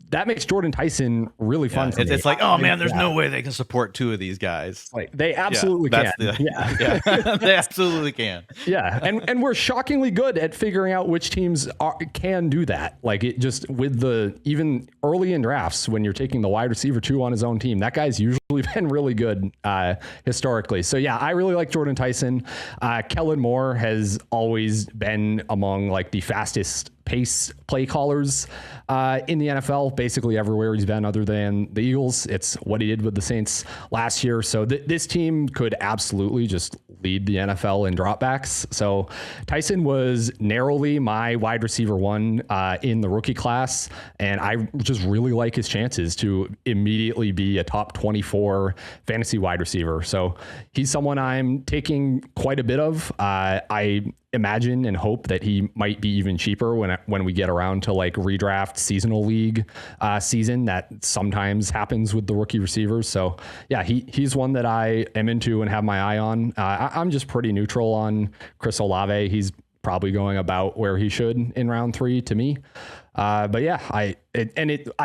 that makes Jordan Tyson really fun for me.
It's like, oh man, there's no way they can support 2 of these guys.
Like they absolutely can.
They absolutely can.
Yeah. And we're shockingly good at figuring out which teams can do that. Like it just with even early in drafts, when you're taking the wide receiver 2 on his own team, that guy's usually been really good historically. So yeah, I really like Jordan Tyson. Kellen Moore has always been among like the fastest pace play callers in the NFL, basically everywhere he's been other than the Eagles. It's what he did with the Saints last year. So this team could absolutely just lead the NFL in dropbacks. So Tyson was narrowly my wide receiver 1 in the rookie class. And I just really like his chances to immediately be a top 24 fantasy wide receiver. So he's someone I'm taking quite a bit of. I imagine and hope that he might be even cheaper when we get around to like redraft seasonal league season. That sometimes happens with the rookie receivers. So yeah, he's one that I am into and have my eye on. I'm just pretty neutral on Chris Olave. He's probably going about where he should in round 3 to me. But yeah, I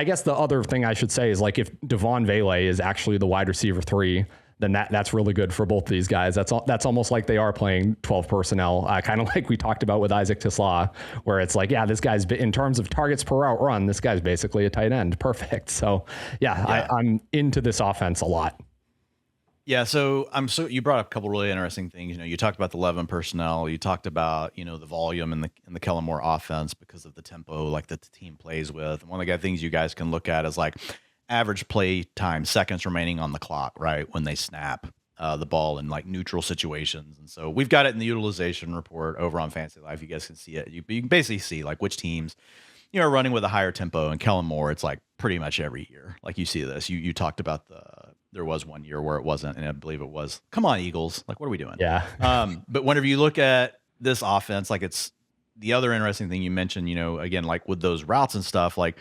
guess the other thing I should say is like if Devon Vele is actually the wide receiver 3, then that's really good for both of these guys. That's almost like they are playing 12 personnel, kind of like we talked about with Isaac Tisla, where it's like, yeah, this guy's in terms of targets per route run, this guy's basically a tight end. Perfect. So yeah. I'm into this offense a lot.
Yeah, so you brought up a couple really interesting things. You talked about the 11 personnel. You talked about the volume in the Kellen Moore offense because of the tempo like that the team plays with. And one of the things you guys can look at is like average play time, seconds remaining on the clock, right when they snap the ball in like neutral situations. And so we've got it in the utilization report over on Fantasy Life. You guys can see it. You can basically see like which teams are running with a higher tempo. And Kellen Moore, it's like pretty much every year. Like you see this. You talked about there was one year where it wasn't, and I believe it was. Come on, Eagles! Like what are we doing?
Yeah.
But whenever you look at this offense, like it's the other interesting thing you mentioned. Again, like with those routes and stuff, like.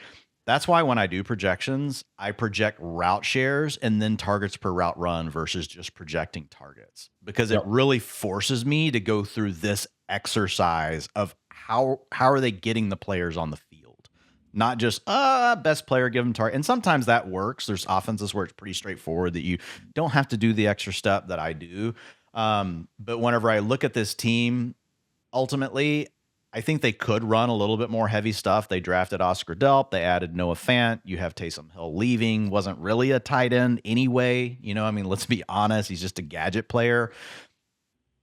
That's why when I do projections, I project route shares and then targets per route run versus just projecting targets, because it really forces me to go through this exercise of how are they getting the players on the field, not just best player, give them target. And sometimes that works. There's offenses where it's pretty straightforward that you don't have to do the extra step that I do. But whenever I look at this team, ultimately, I think they could run a little bit more heavy stuff. They drafted Oscar Delp. They added Noah Fant. You have Taysom Hill leaving. Wasn't really a tight end anyway. Let's be honest. He's just a gadget player.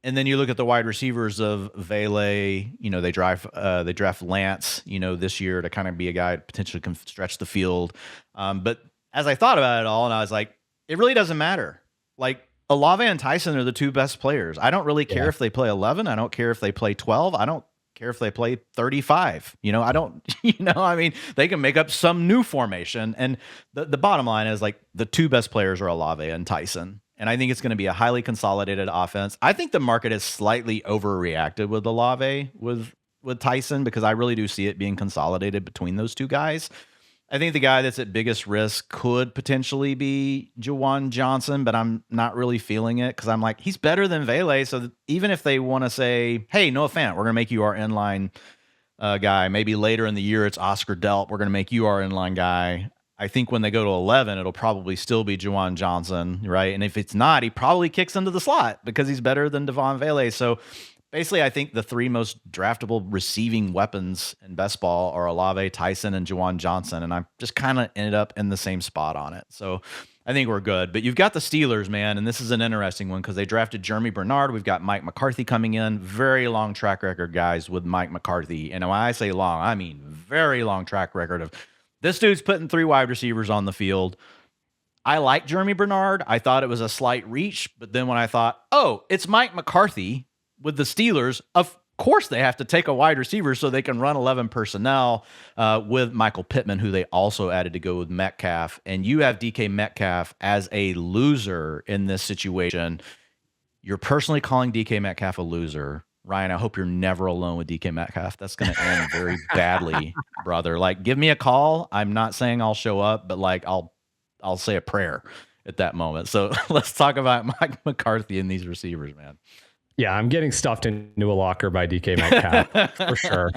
And then you look at the wide receivers of Vele. They draft Lance, this year to kind of be a guy that potentially can stretch the field. But as I thought about it all, and I was like, it really doesn't matter. Like Olave and Tyson are the 2 best players. I don't really care if they play 11. I don't care if they play 12. I don't care if they play 35. I don't, they can make up some new formation. And the bottom line is like the 2 best players are Olave and Tyson. And I think it's going to be a highly consolidated offense. I think the market is slightly overreacted with Olave with Tyson, because I really do see it being consolidated between those 2 guys. I think the guy that's at biggest risk could potentially be Juwan Johnson, but I'm not really feeling it because I'm like, he's better than Vele. So even if they want to say, hey, Noah Fant, we're going to make you our inline guy. Maybe later in the year, it's Oscar Delp. We're going to make you our inline guy. I think when they go to 11, it'll probably still be Juwan Johnson, right? And if it's not, he probably kicks into the slot because he's better than Devon Vele. So basically, I think the 3 most draftable receiving weapons in best ball are Olave, Tyson, and Juwan Johnson, and I just kind of ended up in the same spot on it. So I think we're good. But you've got the Steelers, man, and this is an interesting one because they drafted Jeremy Bernard. We've got Mike McCarthy coming in. Very long track record, guys, with Mike McCarthy. And when I say long, I mean very long track record of this dude's putting 3 wide receivers on the field. I like Jeremy Bernard. I thought it was a slight reach, but then when I thought, oh, it's Mike McCarthy with the Steelers, of course they have to take a wide receiver so they can run 11 personnel with Michael Pittman, who they also added to go with Metcalf. And you have DK Metcalf as a loser in this situation. You're personally calling DK Metcalf a loser. Ryan, I hope you're never alone with DK Metcalf. That's going to end very badly, brother. Like, give me a call. I'm not saying I'll show up, but like, I'll say a prayer at that moment. So let's talk about Mike McCarthy and these receivers, man.
Yeah, I'm getting stuffed into a locker by DK Metcalf for sure.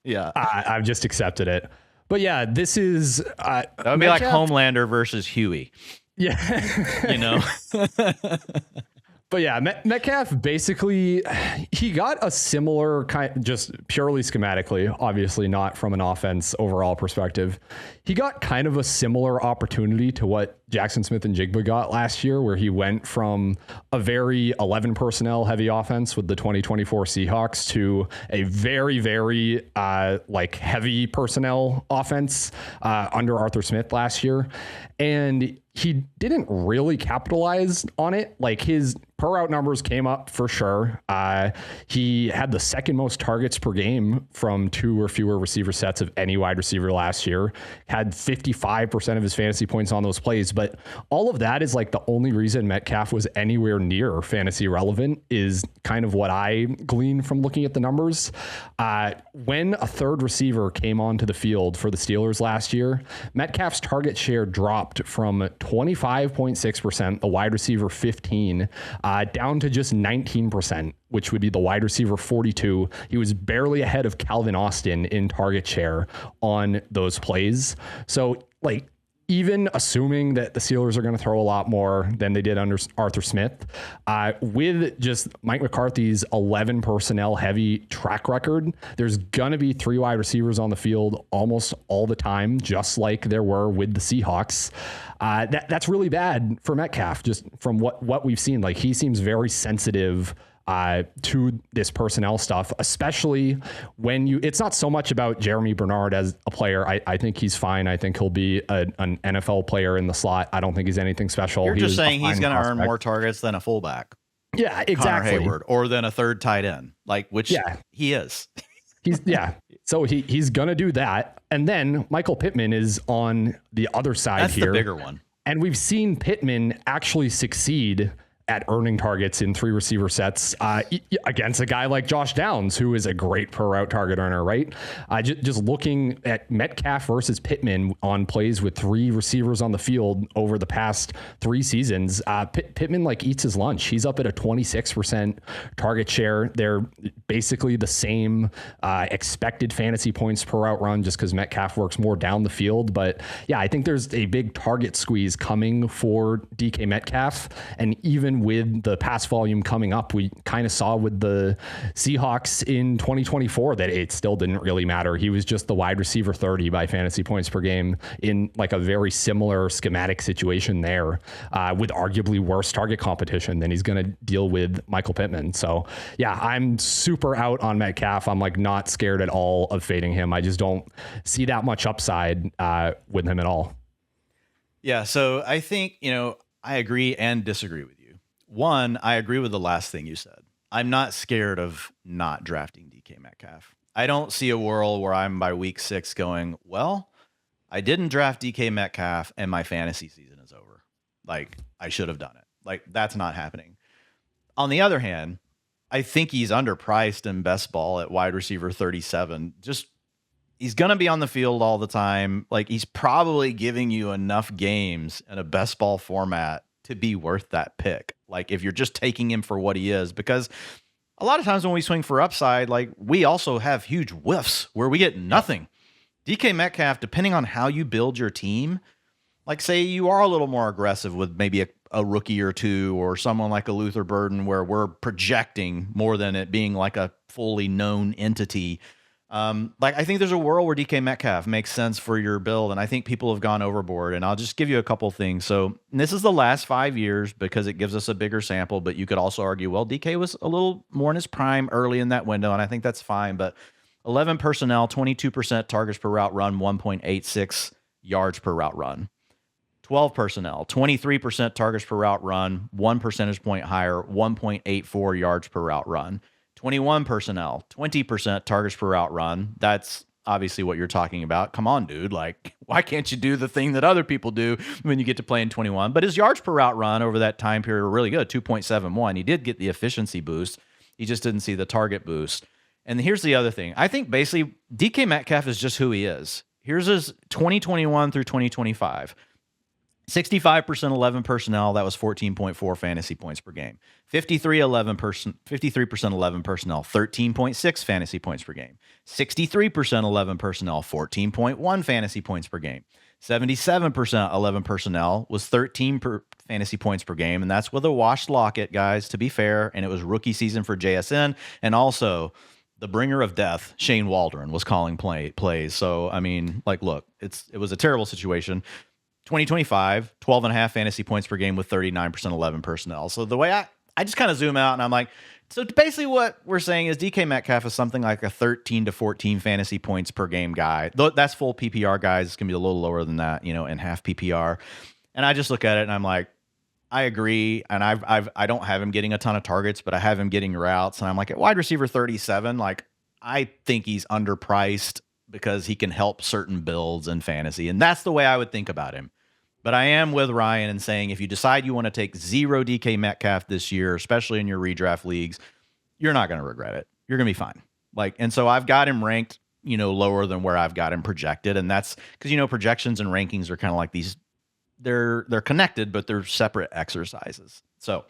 Yeah.
I've just accepted it. But yeah, this is...
that would be like Homelander versus Huey.
Yeah.
You know?
But yeah, Metcalf basically, he got a similar kind, just purely schematically, obviously not from an offense overall perspective. He got kind of a similar opportunity to what Jaxon Smith-Njigba got last year, where he went from a very 11 personnel heavy offense with the 2024 Seahawks to a very, very like heavy personnel offense under Arthur Smith last year. And he didn't really capitalize on it. Like, his per route numbers came up for sure. He had the second most targets per game from 2 or fewer receiver sets of any wide receiver last year. Had 55% of his fantasy points on those plays. But all of that is like the only reason Metcalf was anywhere near fantasy relevant is kind of what I gleaned from looking at the numbers. When a third receiver came onto the field for the Steelers last year, Metcalf's target share dropped from 25.6%, the wide receiver 15, down to just 19%, which would be the wide receiver 42. He was barely ahead of Calvin Austin in target share on those plays. So, like, even assuming that the Steelers are going to throw a lot more than they did under Arthur Smith, with just Mike McCarthy's 11 personnel heavy track record, there's going to be 3 wide receivers on the field almost all the time, just like there were with the Seahawks. That's really bad for Metcalf, just from what we've seen. Like, he seems very sensitive to this personnel stuff, especially when it's not so much about Jeremy Bernard as a player. I think he's fine. I think he'll be an NFL player in the slot. I don't think he's anything special.
You're just saying he's going to earn more targets than a fullback.
Yeah, exactly.
Connor Hayward, or than a third tight end, which he is. So he's going to do that. And then Michael Pittman is on the other side. That's
here.
The bigger one.
And we've seen Pittman actually succeed at earning targets in 3 receiver sets against a guy like Josh Downs, who is a great per route target earner, right? Just looking at Metcalf versus Pittman on plays with 3 receivers on the field over the past 3 seasons, Pittman like eats his lunch. He's up at a 26% target share. They're basically the same expected fantasy points per route run, just because Metcalf works more down the field. But yeah, I think there's a big target squeeze coming for DK Metcalf. And even with the pass volume coming up, we kind of saw with the Seahawks in 2024 that it still didn't really matter. He was just the wide receiver 30 by fantasy points per game in like a very similar schematic situation there, with arguably worse target competition than he's going to deal with Michael Pittman. So yeah, I'm super out on Metcalf. I'm like not scared at all of fading him. I just don't see that much upside with him at all.
Yeah. So I think, I agree and disagree with you. One, I agree with the last thing you said. I'm not scared of not drafting DK Metcalf. I don't see a world where I'm by week 6 going, well, I didn't draft DK Metcalf and my fantasy season is over. Like, I should have done it. Like, that's not happening. On the other hand, I think he's underpriced in best ball at wide receiver 37. Just, he's going to be on the field all the time. Like, he's probably giving you enough games in a best ball format to be worth that pick. Like, if you're just taking him for what he is, because a lot of times when we swing for upside, like, we also have huge whiffs where we get nothing. DK Metcalf, depending on how you build your team, like, say you are a little more aggressive with maybe a rookie or 2 or someone like a Luther Burden, where we're projecting more than it being like a fully known entity. Like, I think there's a world where DK Metcalf makes sense for your build, and I think people have gone overboard. And I'll just give you a couple things. So this is the last 5 years because it gives us a bigger sample, but you could also argue, well, DK was a little more in his prime early in that window, and I think that's fine. But 11 personnel, 22% targets per route run, 1.86 yards per route run. 12 personnel, 23% targets per route run, 1 percentage point higher, 1.84 yards per route run. 21 personnel, 20% targets per route run. That's obviously what you're talking about. Come on, dude. Like, why can't you do the thing that other people do when you get to play in 21? But his yards per route run over that time period were really good, 2.71. He did get the efficiency boost. He just didn't see the target boost. And here's the other thing. I think basically DK Metcalf is just who he is. Here's his 2021 through 2025. 65% 11 personnel, that was 14.4 fantasy points per game. 53% 11 personnel, 13.6 fantasy points per game. 63% 11 personnel, 14.1 fantasy points per game. 77% 11 personnel was 13 fantasy points per game, and that's with a washed Lockett, guys, to be fair, and it was rookie season for JSN, and also the bringer of death, Shane Waldron, was calling plays. So, I mean, like, look, it was a terrible situation. 2025, 12.5 fantasy points per game with 39% 11 personnel. So the way I just kind of zoom out and I'm like, so basically what we're saying is DK Metcalf is something like a 13 to 14 fantasy points per game guy. That's full PPR, guys. It's going to be a little lower than that, in half PPR. And I just look at it and I'm like, I agree. And I don't have him getting a ton of targets, but I have him getting routes. And I'm like, at wide receiver 37, like, I think he's underpriced because he can help certain builds in fantasy. And that's the way I would think about him. But I am with Ryan and saying if you decide you want to take 0 DK Metcalf this year, especially in your redraft leagues, you're not going to regret it. You're going to be fine. And so I've got him ranked, lower than where I've got him projected. And that's because, projections and rankings are kind of like these, they're connected, but they're separate exercises. So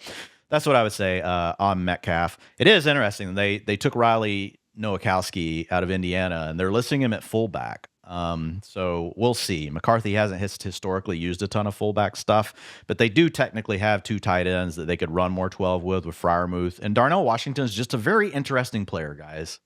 that's what I would say on Metcalf. It is interesting. They took Riley Nowakowski out of Indiana and they're listing him at fullback. So we'll see. McCarthy hasn't historically used a ton of fullback stuff, but they do technically have 2 tight ends that they could run more 12 with Freiermuth. And Darnell Washington is just a very interesting player, guys.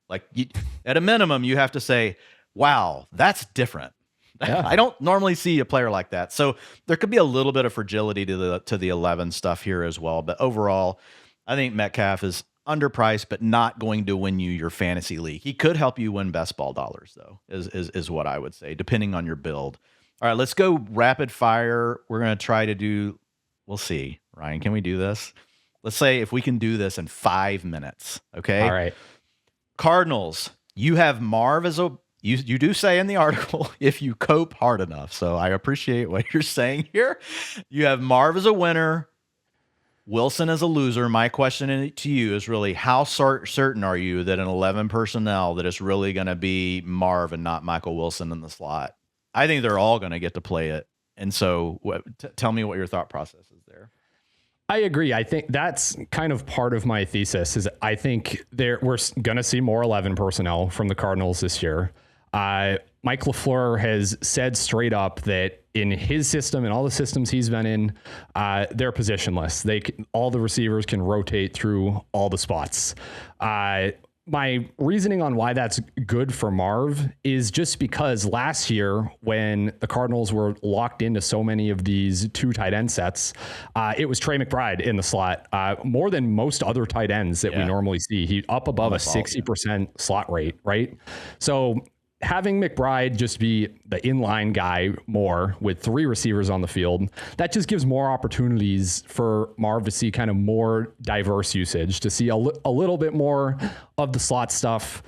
At a minimum, you have to say, wow, that's different. Yeah. I don't normally see a player like that. So there could be a little bit of fragility to the 11 stuff here as well. But overall, I think Metcalf is underpriced, but not going to win you your fantasy league. He could help you win best ball dollars, though, is what I would say, depending on your build. All right, let's go rapid fire. We're going to try to do, we'll see. Ryan, can we do this? Let's say if we can do this in 5 minutes, okay?
All right.
Cardinals, you have Marv as you do say in the article, if you cope hard enough. So I appreciate what you're saying here. You have Marv as a winner, Wilson as a loser. My question to you is really, how certain are you that in 11 personnel that it's really going to be Marv and not Michael Wilson in the slot? I think they're all going to get to play it. And so tell me what your thought process is there.
I agree. I think that's kind of part of my thesis is I think we're going to see more 11 personnel from the Cardinals this year. Mike LaFleur has said straight up that in his system and all the systems he's been in, they're positionless. All the receivers can rotate through all the spots. My reasoning on why that's good for Marv is just because last year when the Cardinals were locked into so many of these 2 tight end sets, it was Trey McBride in the slot, more than most other tight ends that we normally see. He up above a 60% slot rate, right? So having McBride just be the inline guy more with 3 receivers on the field, that just gives more opportunities for Marv to see kind of more diverse usage, to see a little bit more of the slot stuff.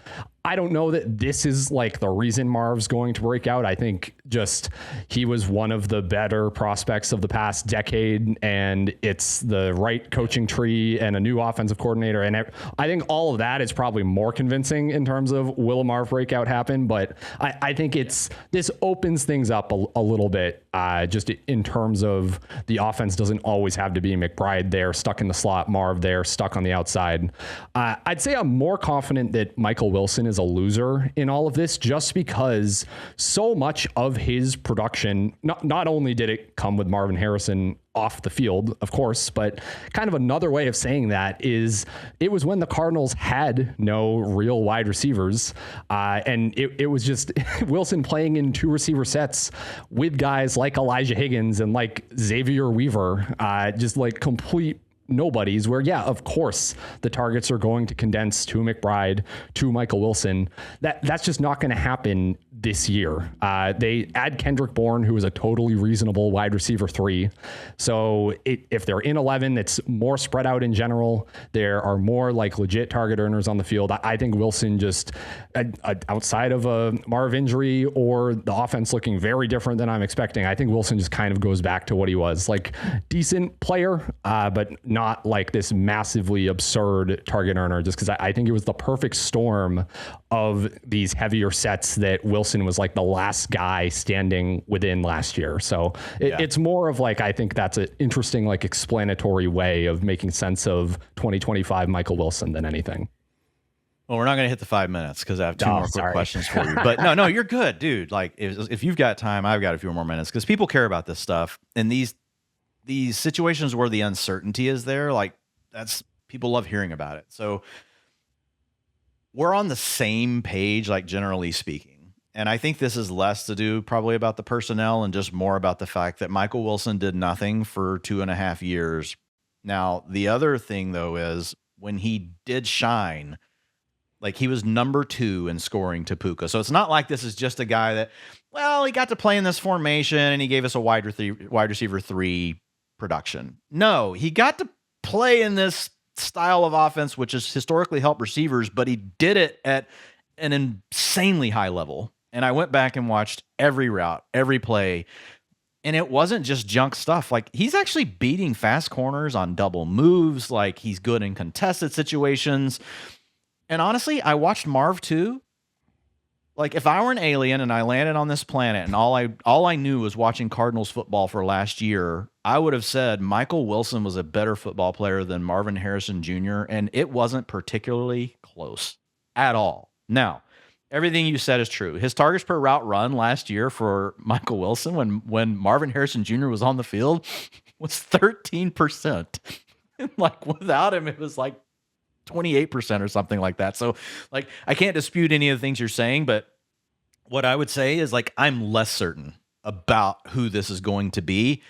I don't know that this is like the reason Marv's going to break out. I think just he was one of the better prospects of the past decade, and it's the right coaching tree and a new offensive coordinator. And I think all of that is probably more convincing in terms of will a Marv breakout happen. But I think this opens things up a little bit, just in terms of the offense doesn't always have to be McBride there, stuck in the slot, Marv there, stuck on the outside. I'd say I'm more confident that Michael Wilson is a loser in all of this, just because so much of his production, not only did it come with Marvin Harrison off the field, of course, but kind of another way of saying that is it was when the Cardinals had no real wide receivers. And it was just Wilson playing in 2 receiver sets with guys like Elijah Higgins and like Xavier Weaver, just like complete nobodies where, yeah, of course the targets are going to condense to McBride, to Michael Wilson. That's just not going to happen this year. They add Kendrick Bourne, who is a totally reasonable wide receiver 3. So if they're in 11, it's more spread out in general. There are more like legit target earners on the field. I think Wilson just outside of a Marv injury or the offense looking very different than I'm expecting, I think Wilson just kind of goes back to what he was, like decent player, but not like this massively absurd target earner, just because I think it was the perfect storm of these heavier sets that Wilson was like the last guy standing within last year. So it's more of like, I think that's an interesting, like explanatory way of making sense of 2025 Michael Wilson than anything.
Well, we're not going to hit the 5 minutes because I have two more quick questions for you. But no, you're good, dude. Like if you've got time, I've got a few more minutes because people care about this stuff. And these situations where the uncertainty is there, like people love hearing about it. So we're on the same page, like generally speaking. And I think this is less to do probably about the personnel and just more about the fact that Michael Wilson did nothing for 2.5 years. Now, the other thing though is when he did shine, like he was number 2 in scoring to Puka. So it's not like this is just a guy that, well, he got to play in this formation and he gave us a wide receiver 3 production. No, he got to play in this style of offense, which has historically helped receivers, but he did it at an insanely high level. And I went back and watched every route, every play, and it wasn't just junk stuff. Like he's actually beating fast corners on double moves. Like he's good in contested situations. And honestly, I watched Marv too. Like if I were an alien and I landed on this planet and all I knew was watching Cardinals football for last year, I would have said Michael Wilson was a better football player than Marvin Harrison Jr. And it wasn't particularly close at all. Now, everything you said is true. His targets per route run last year for Michael Wilson when Marvin Harrison Jr. was on the field was 13%. Like without him, it was like 28% or something like that. So like, I can't dispute any of the things you're saying, but what I would say is like, I'm less certain about who this is going to be.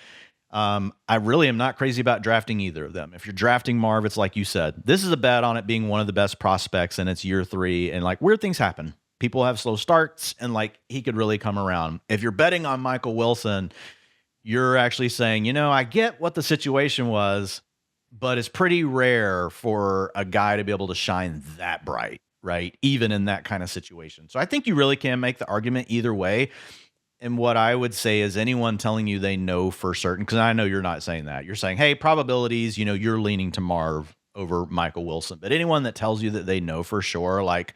I really am not crazy about drafting either of them. If you're drafting Marv, it's like you said, this is a bet on it being one of the best prospects and it's year 3 and like weird things happen. People have slow starts and like he could really come around. If you're betting on Michael Wilson, you're actually saying, I get what the situation was, but it's pretty rare for a guy to be able to shine that bright, right? Even in that kind of situation. So I think you really can make the argument either way. And what I would say is anyone telling you they know for certain, because I know you're not saying that. You're saying, hey, probabilities, you're leaning to Marv over Michael Wilson. But anyone that tells you that they know for sure, like,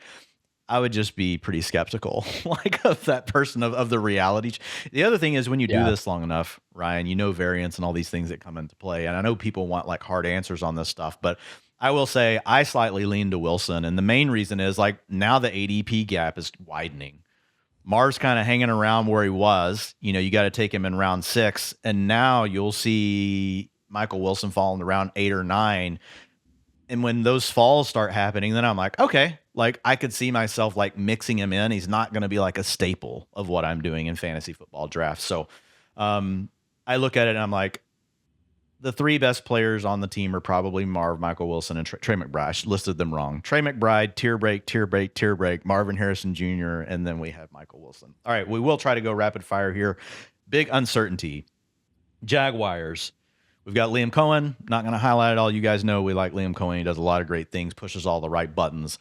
I would just be pretty skeptical, like of that person of the reality. The other thing is when you do this long enough, Ryan, variance and all these things that come into play. And I know people want like hard answers on this stuff, but I will say I slightly lean to Wilson. And the main reason is like now the ADP gap is widening. Marv's kind of hanging around where he was. You got to take him in round 6. And now you'll see Michael Wilson fall in round 8 or 9. And when those falls start happening, then I'm like, okay, like I could see myself like mixing him in. He's not going to be like a staple of what I'm doing in fantasy football drafts. So I look at it and I'm like, the 3 best players on the team are probably Marv, Michael Wilson, and Trey McBride. I listed them wrong. Trey McBride, tier break, Marvin Harrison Jr., and then we have Michael Wilson. All right, we will try to go rapid fire here. Big uncertainty. Jaguars. We've got Liam Cohen. Not going to highlight it all. You guys know we like Liam Cohen. He does a lot of great things, pushes all the right buttons.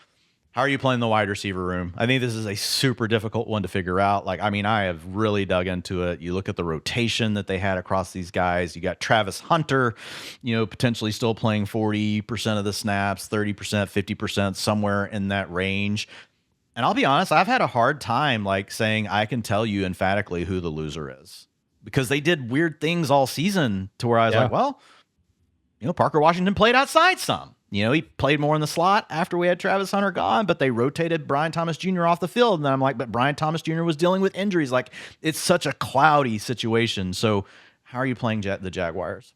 How are you playing the wide receiver room? I think this is a super difficult one to figure out. Like, I mean, I have really dug into it. You look at the rotation that they had across these guys. You got Travis Hunter, potentially still playing 40% of the snaps, 30%, 50%, somewhere in that range. And I'll be honest, I've had a hard time like saying I can tell you emphatically who the loser is. Because they did weird things all season to where I was like, well, Parker Washington played outside some. He played more in the slot after we had Travis Hunter gone, but they rotated Brian Thomas Jr. off the field. And then I'm like, but Brian Thomas Jr. was dealing with injuries. Like, it's such a cloudy situation. So how are you playing the Jaguars?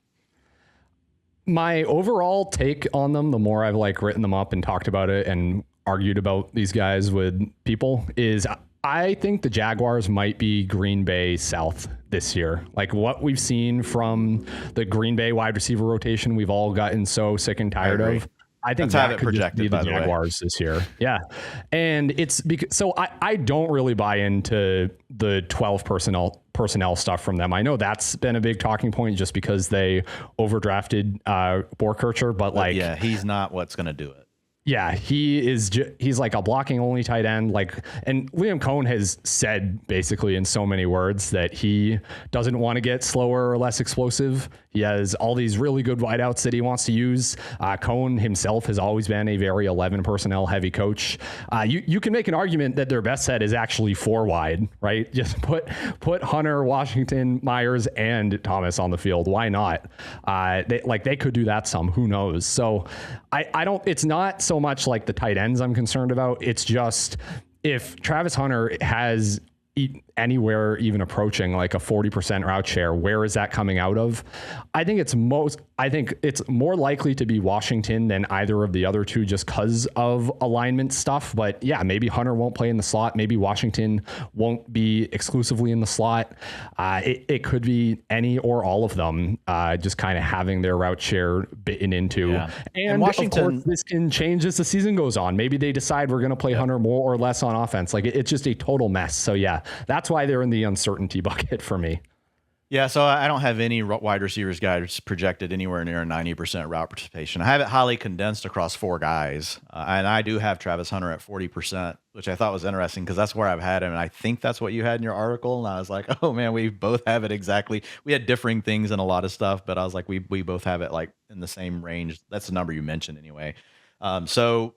My overall take on them, the more I've like written them up and talked about it and argued about these guys with people, is I think the Jaguars might be Green Bay South this year. Like what we've seen from the Green Bay wide receiver rotation, we've all gotten so sick and tired of. I think that could just be the Jaguars this year. Yeah. And it's because, so I don't really buy into the 12 personnel stuff from them. I know that's been a big talking point just because they overdrafted Borkircher, but like,
yeah, he's not what's going to do it.
Yeah, he's like a blocking only tight end. Like, and Liam Cohn has said basically in so many words that he doesn't want to get slower or less explosive. He has all these really good wideouts that he wants to use. Cohn himself has always been a very 11 personnel heavy coach. You can make an argument that their best set is actually 4 wide, right? Just put Hunter, Washington, Myers, and Thomas on the field. Why not? They could do that some. Who knows? So I don't. It's not so much like the tight ends I'm concerned about. It's just if Travis Hunter has anywhere even approaching like a 40% route share, where is that coming out of? I think it's more likely to be Washington than either of the other two just because of alignment stuff. But yeah, maybe Hunter won't play in the slot. Maybe Washington won't be exclusively in the slot. It could be any or all of them just kind of having their route share bitten into. Yeah. And Washington, of course, this can change as the season goes on. Maybe they decide we're going to play Hunter more or less on offense. Like it's just a total mess. So yeah, that's why they're in the uncertainty bucket for me.
Yeah, so I don't have any wide receivers guys projected anywhere near 90% route participation. I have it highly condensed across 4 guys, and I do have Travis Hunter at 40%, which I thought was interesting because that's where I've had him, and I think that's what you had in your article, and I was like, oh man, we both have it exactly. We had differing things in a lot of stuff, but I was like, we both have it like in the same range. That's the number you mentioned anyway. So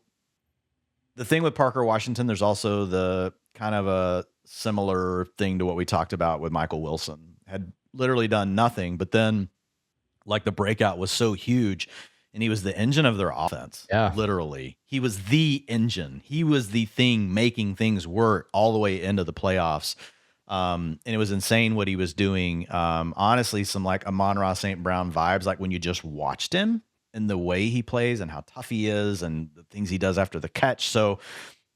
the thing with Parker Washington, there's also the kind of a similar thing to what we talked about with Michael Wilson. Had literally done nothing, but then like the breakout was so huge and he was the engine of their offense.
Yeah.
Literally. He was the engine. He was the thing making things work all the way into the playoffs. And it was insane what he was doing. Honestly, some like Amon-Ra St. Brown vibes, like when you just watched him and the way he plays and how tough he is and the things he does after the catch. So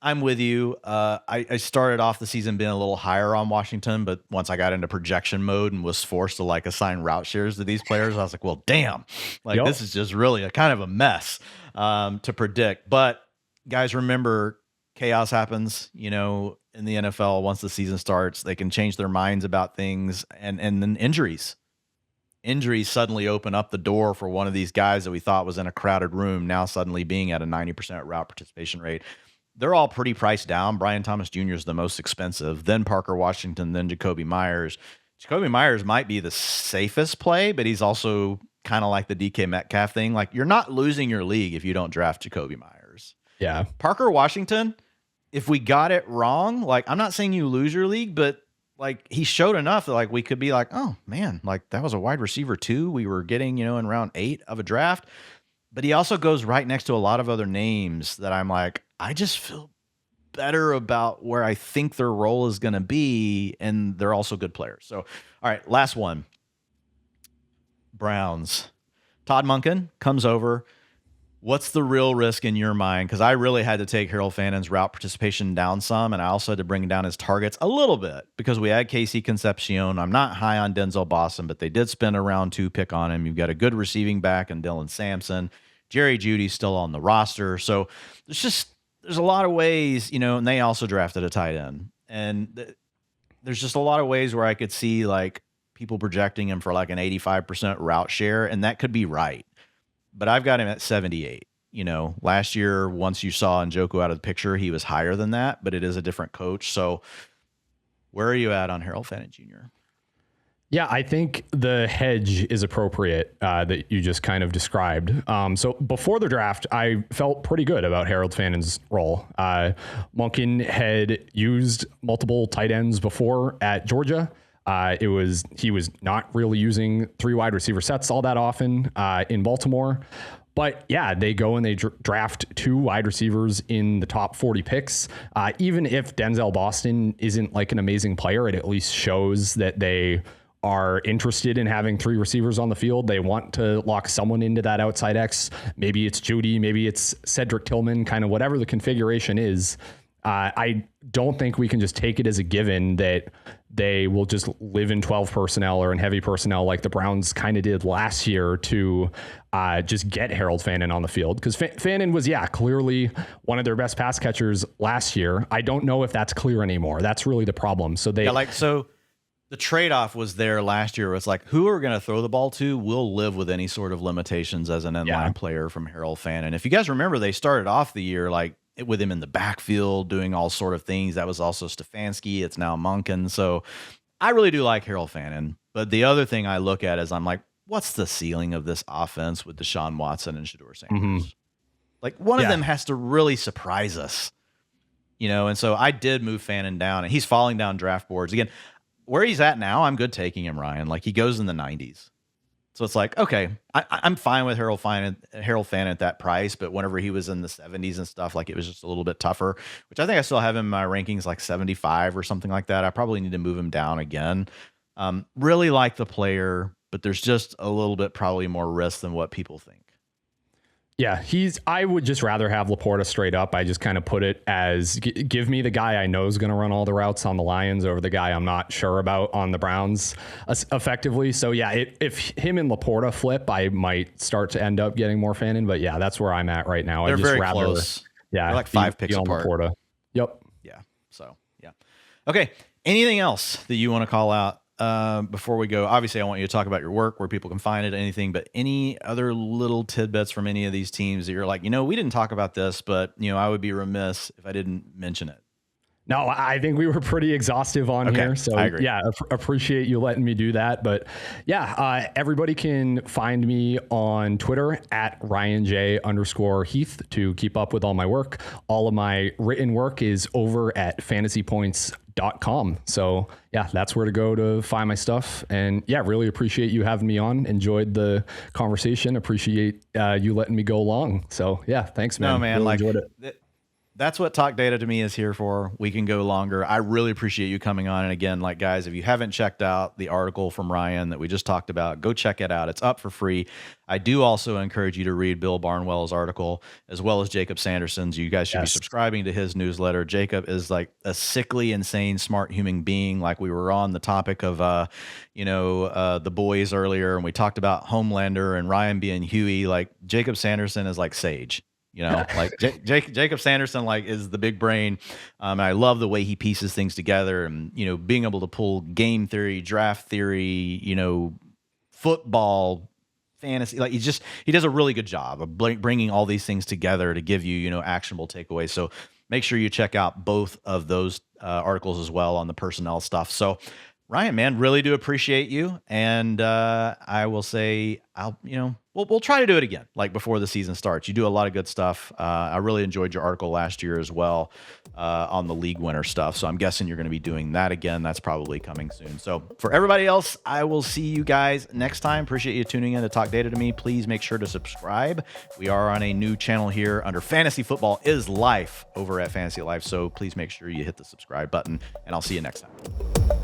I'm with you. I started off the season being a little higher on Washington, but once I got into projection mode and was forced to like assign route shares to these players, I was like, well, damn, like this is just really a kind of a mess to predict. But guys, remember, chaos happens, in the NFL. Once the season starts, they can change their minds about things, and then injuries suddenly open up the door for one of these guys that we thought was in a crowded room now suddenly being at a 90% route participation rate. They're all pretty priced down. Brian Thomas Jr. is the most expensive, then Parker Washington, then Jacoby Myers. Jacoby Myers might be the safest play, but he's also kind of like the DK Metcalf thing. Like, you're not losing your league if you don't draft Jacoby Myers.
Yeah.
Parker Washington, if we got it wrong, like, I'm not saying you lose your league, but like, he showed enough that like we could be like, oh man, like that was a wide receiver too. We were getting, in round 8 of a draft. But he also goes right next to a lot of other names that I'm like, I just feel better about where I think their role is going to be, and they're also good players. So, all right, last one. Browns. Todd Monken comes over. What's the real risk in your mind? Because I really had to take Harold Fannin's route participation down some, and I also had to bring down his targets a little bit because we had Casey Concepcion. I'm not high on Denzel Boston, but they did spend a round 2 pick on him. You've got a good receiving back in Dylan Sampson. Jerry Jeudy's still on the roster. So there's a lot of ways, and they also drafted a tight end. And there's just a lot of ways where I could see like people projecting him for like an 85% route share, and that could be right. But I've got him at 78. Last year, once you saw Njoku out of the picture, he was higher than that, but it is a different coach. So where are you at on Harold Fannin Jr.?
Yeah, I think the hedge is appropriate that you just kind of described. So before the draft, I felt pretty good about Harold Fannin's role. Monken had used multiple tight ends before at Georgia. He was not really using 3 wide receiver sets all that often in Baltimore. But yeah, they go and they draft 2 wide receivers in the top 40 picks. Even if Denzel Boston isn't like an amazing player, it at least shows that they are interested in having 3 receivers on the field. They want to lock someone into that outside X. Maybe it's Jeudy, maybe it's Cedric Tillman, kind of whatever the configuration is. I don't think we can just take it as a given that they will just live in 12 personnel or in heavy personnel like the Browns kind of did last year to just get Harold Fannin on the field. Because Fannin was, clearly one of their best pass catchers last year. I don't know if that's clear anymore. That's really the problem. So
the trade-off was there last year. It's like, who are going to throw the ball to will live with any sort of limitations as an inline player from Harold Fannin. If you guys remember, they started off the year like with him in the backfield doing all sort of things. That was also Stefanski. It's now Monken. So I really do like Harold Fannin. But the other thing I look at is I'm like, what's the ceiling of this offense with Deshaun Watson and Shedeur Sanders?
Mm-hmm.
Like one of them has to really surprise us, And so I did move Fannin down, and he's falling down draft boards again. Where he's at now, I'm good taking him, Ryan. Like he goes in the 90s. So it's like, okay, I'm fine with Harold Fannin at that price, but whenever he was in the 70s and stuff, like it was just a little bit tougher, which I think I still have him in my rankings like 75 or something like that. I probably need to move him down again. Really like the player, but there's just a little bit probably more risk than what people think.
Yeah, I would just rather have Laporta straight up. I just kind of put it as give me the guy I know is going to run all the routes on the Lions over the guy I'm not sure about on the Browns effectively. So yeah, if him and Laporta flip, I might start to end up getting more Fannin. But yeah, that's where I'm at right now.
They're
I just
very
rather,
close.
Yeah,
they're like 5 picks
on
apart.
Laporta. Yep.
Yeah. So yeah. Okay. Anything else that you want to call out? Before we go, obviously I want you to talk about your work, where people can find it, anything, but any other little tidbits from any of these teams that you're like, we didn't talk about this, but I would be remiss if I didn't mention it.
No, I think we were pretty exhaustive on here. So
I agree.
Yeah, appreciate you letting me do that. But yeah, everybody can find me on Twitter at RyanJ_Heath to keep up with all my work. All of my written work is over at fantasypoints.com. So yeah, that's where to go to find my stuff. And yeah, really appreciate you having me on. Enjoyed the conversation. Appreciate you letting me go long. So yeah, thanks, man.
No, man,
really
like
enjoyed it.
That's what Talk Data to me is here for. We can go longer. I really appreciate you coming on. And again, like guys, if you haven't checked out the article from Ryan that we just talked about, go check it out. It's up for free. I do also encourage you to read Bill Barnwell's article as well as Jacob Sanderson's. You guys should be subscribing to his newsletter. Jacob is like a sickly, insane, smart human being. Like we were on the topic of, the boys earlier, and we talked about Homelander and Ryan being Huey. Like Jacob Sanderson is like Sage. Like Jacob Sanderson, like is the big brain. And I love the way he pieces things together, and being able to pull game theory, draft theory, football, fantasy. Like he does a really good job of bringing all these things together to give you actionable takeaways. So make sure you check out both of those articles as well on the personnel stuff. So Ryan, man, really do appreciate you, and I will say we'll try to do it again, like before the season starts. You do a lot of good stuff. I really enjoyed your article last year as well on the league winner stuff. So I'm guessing you're going to be doing that again. That's probably coming soon. So for everybody else, I will see you guys next time. Appreciate you tuning in to Talk Data to Me. Please make sure to subscribe. We are on a new channel here under Fantasy Football is Life over at Fantasy Life. So please make sure you hit the subscribe button, and I'll see you next time.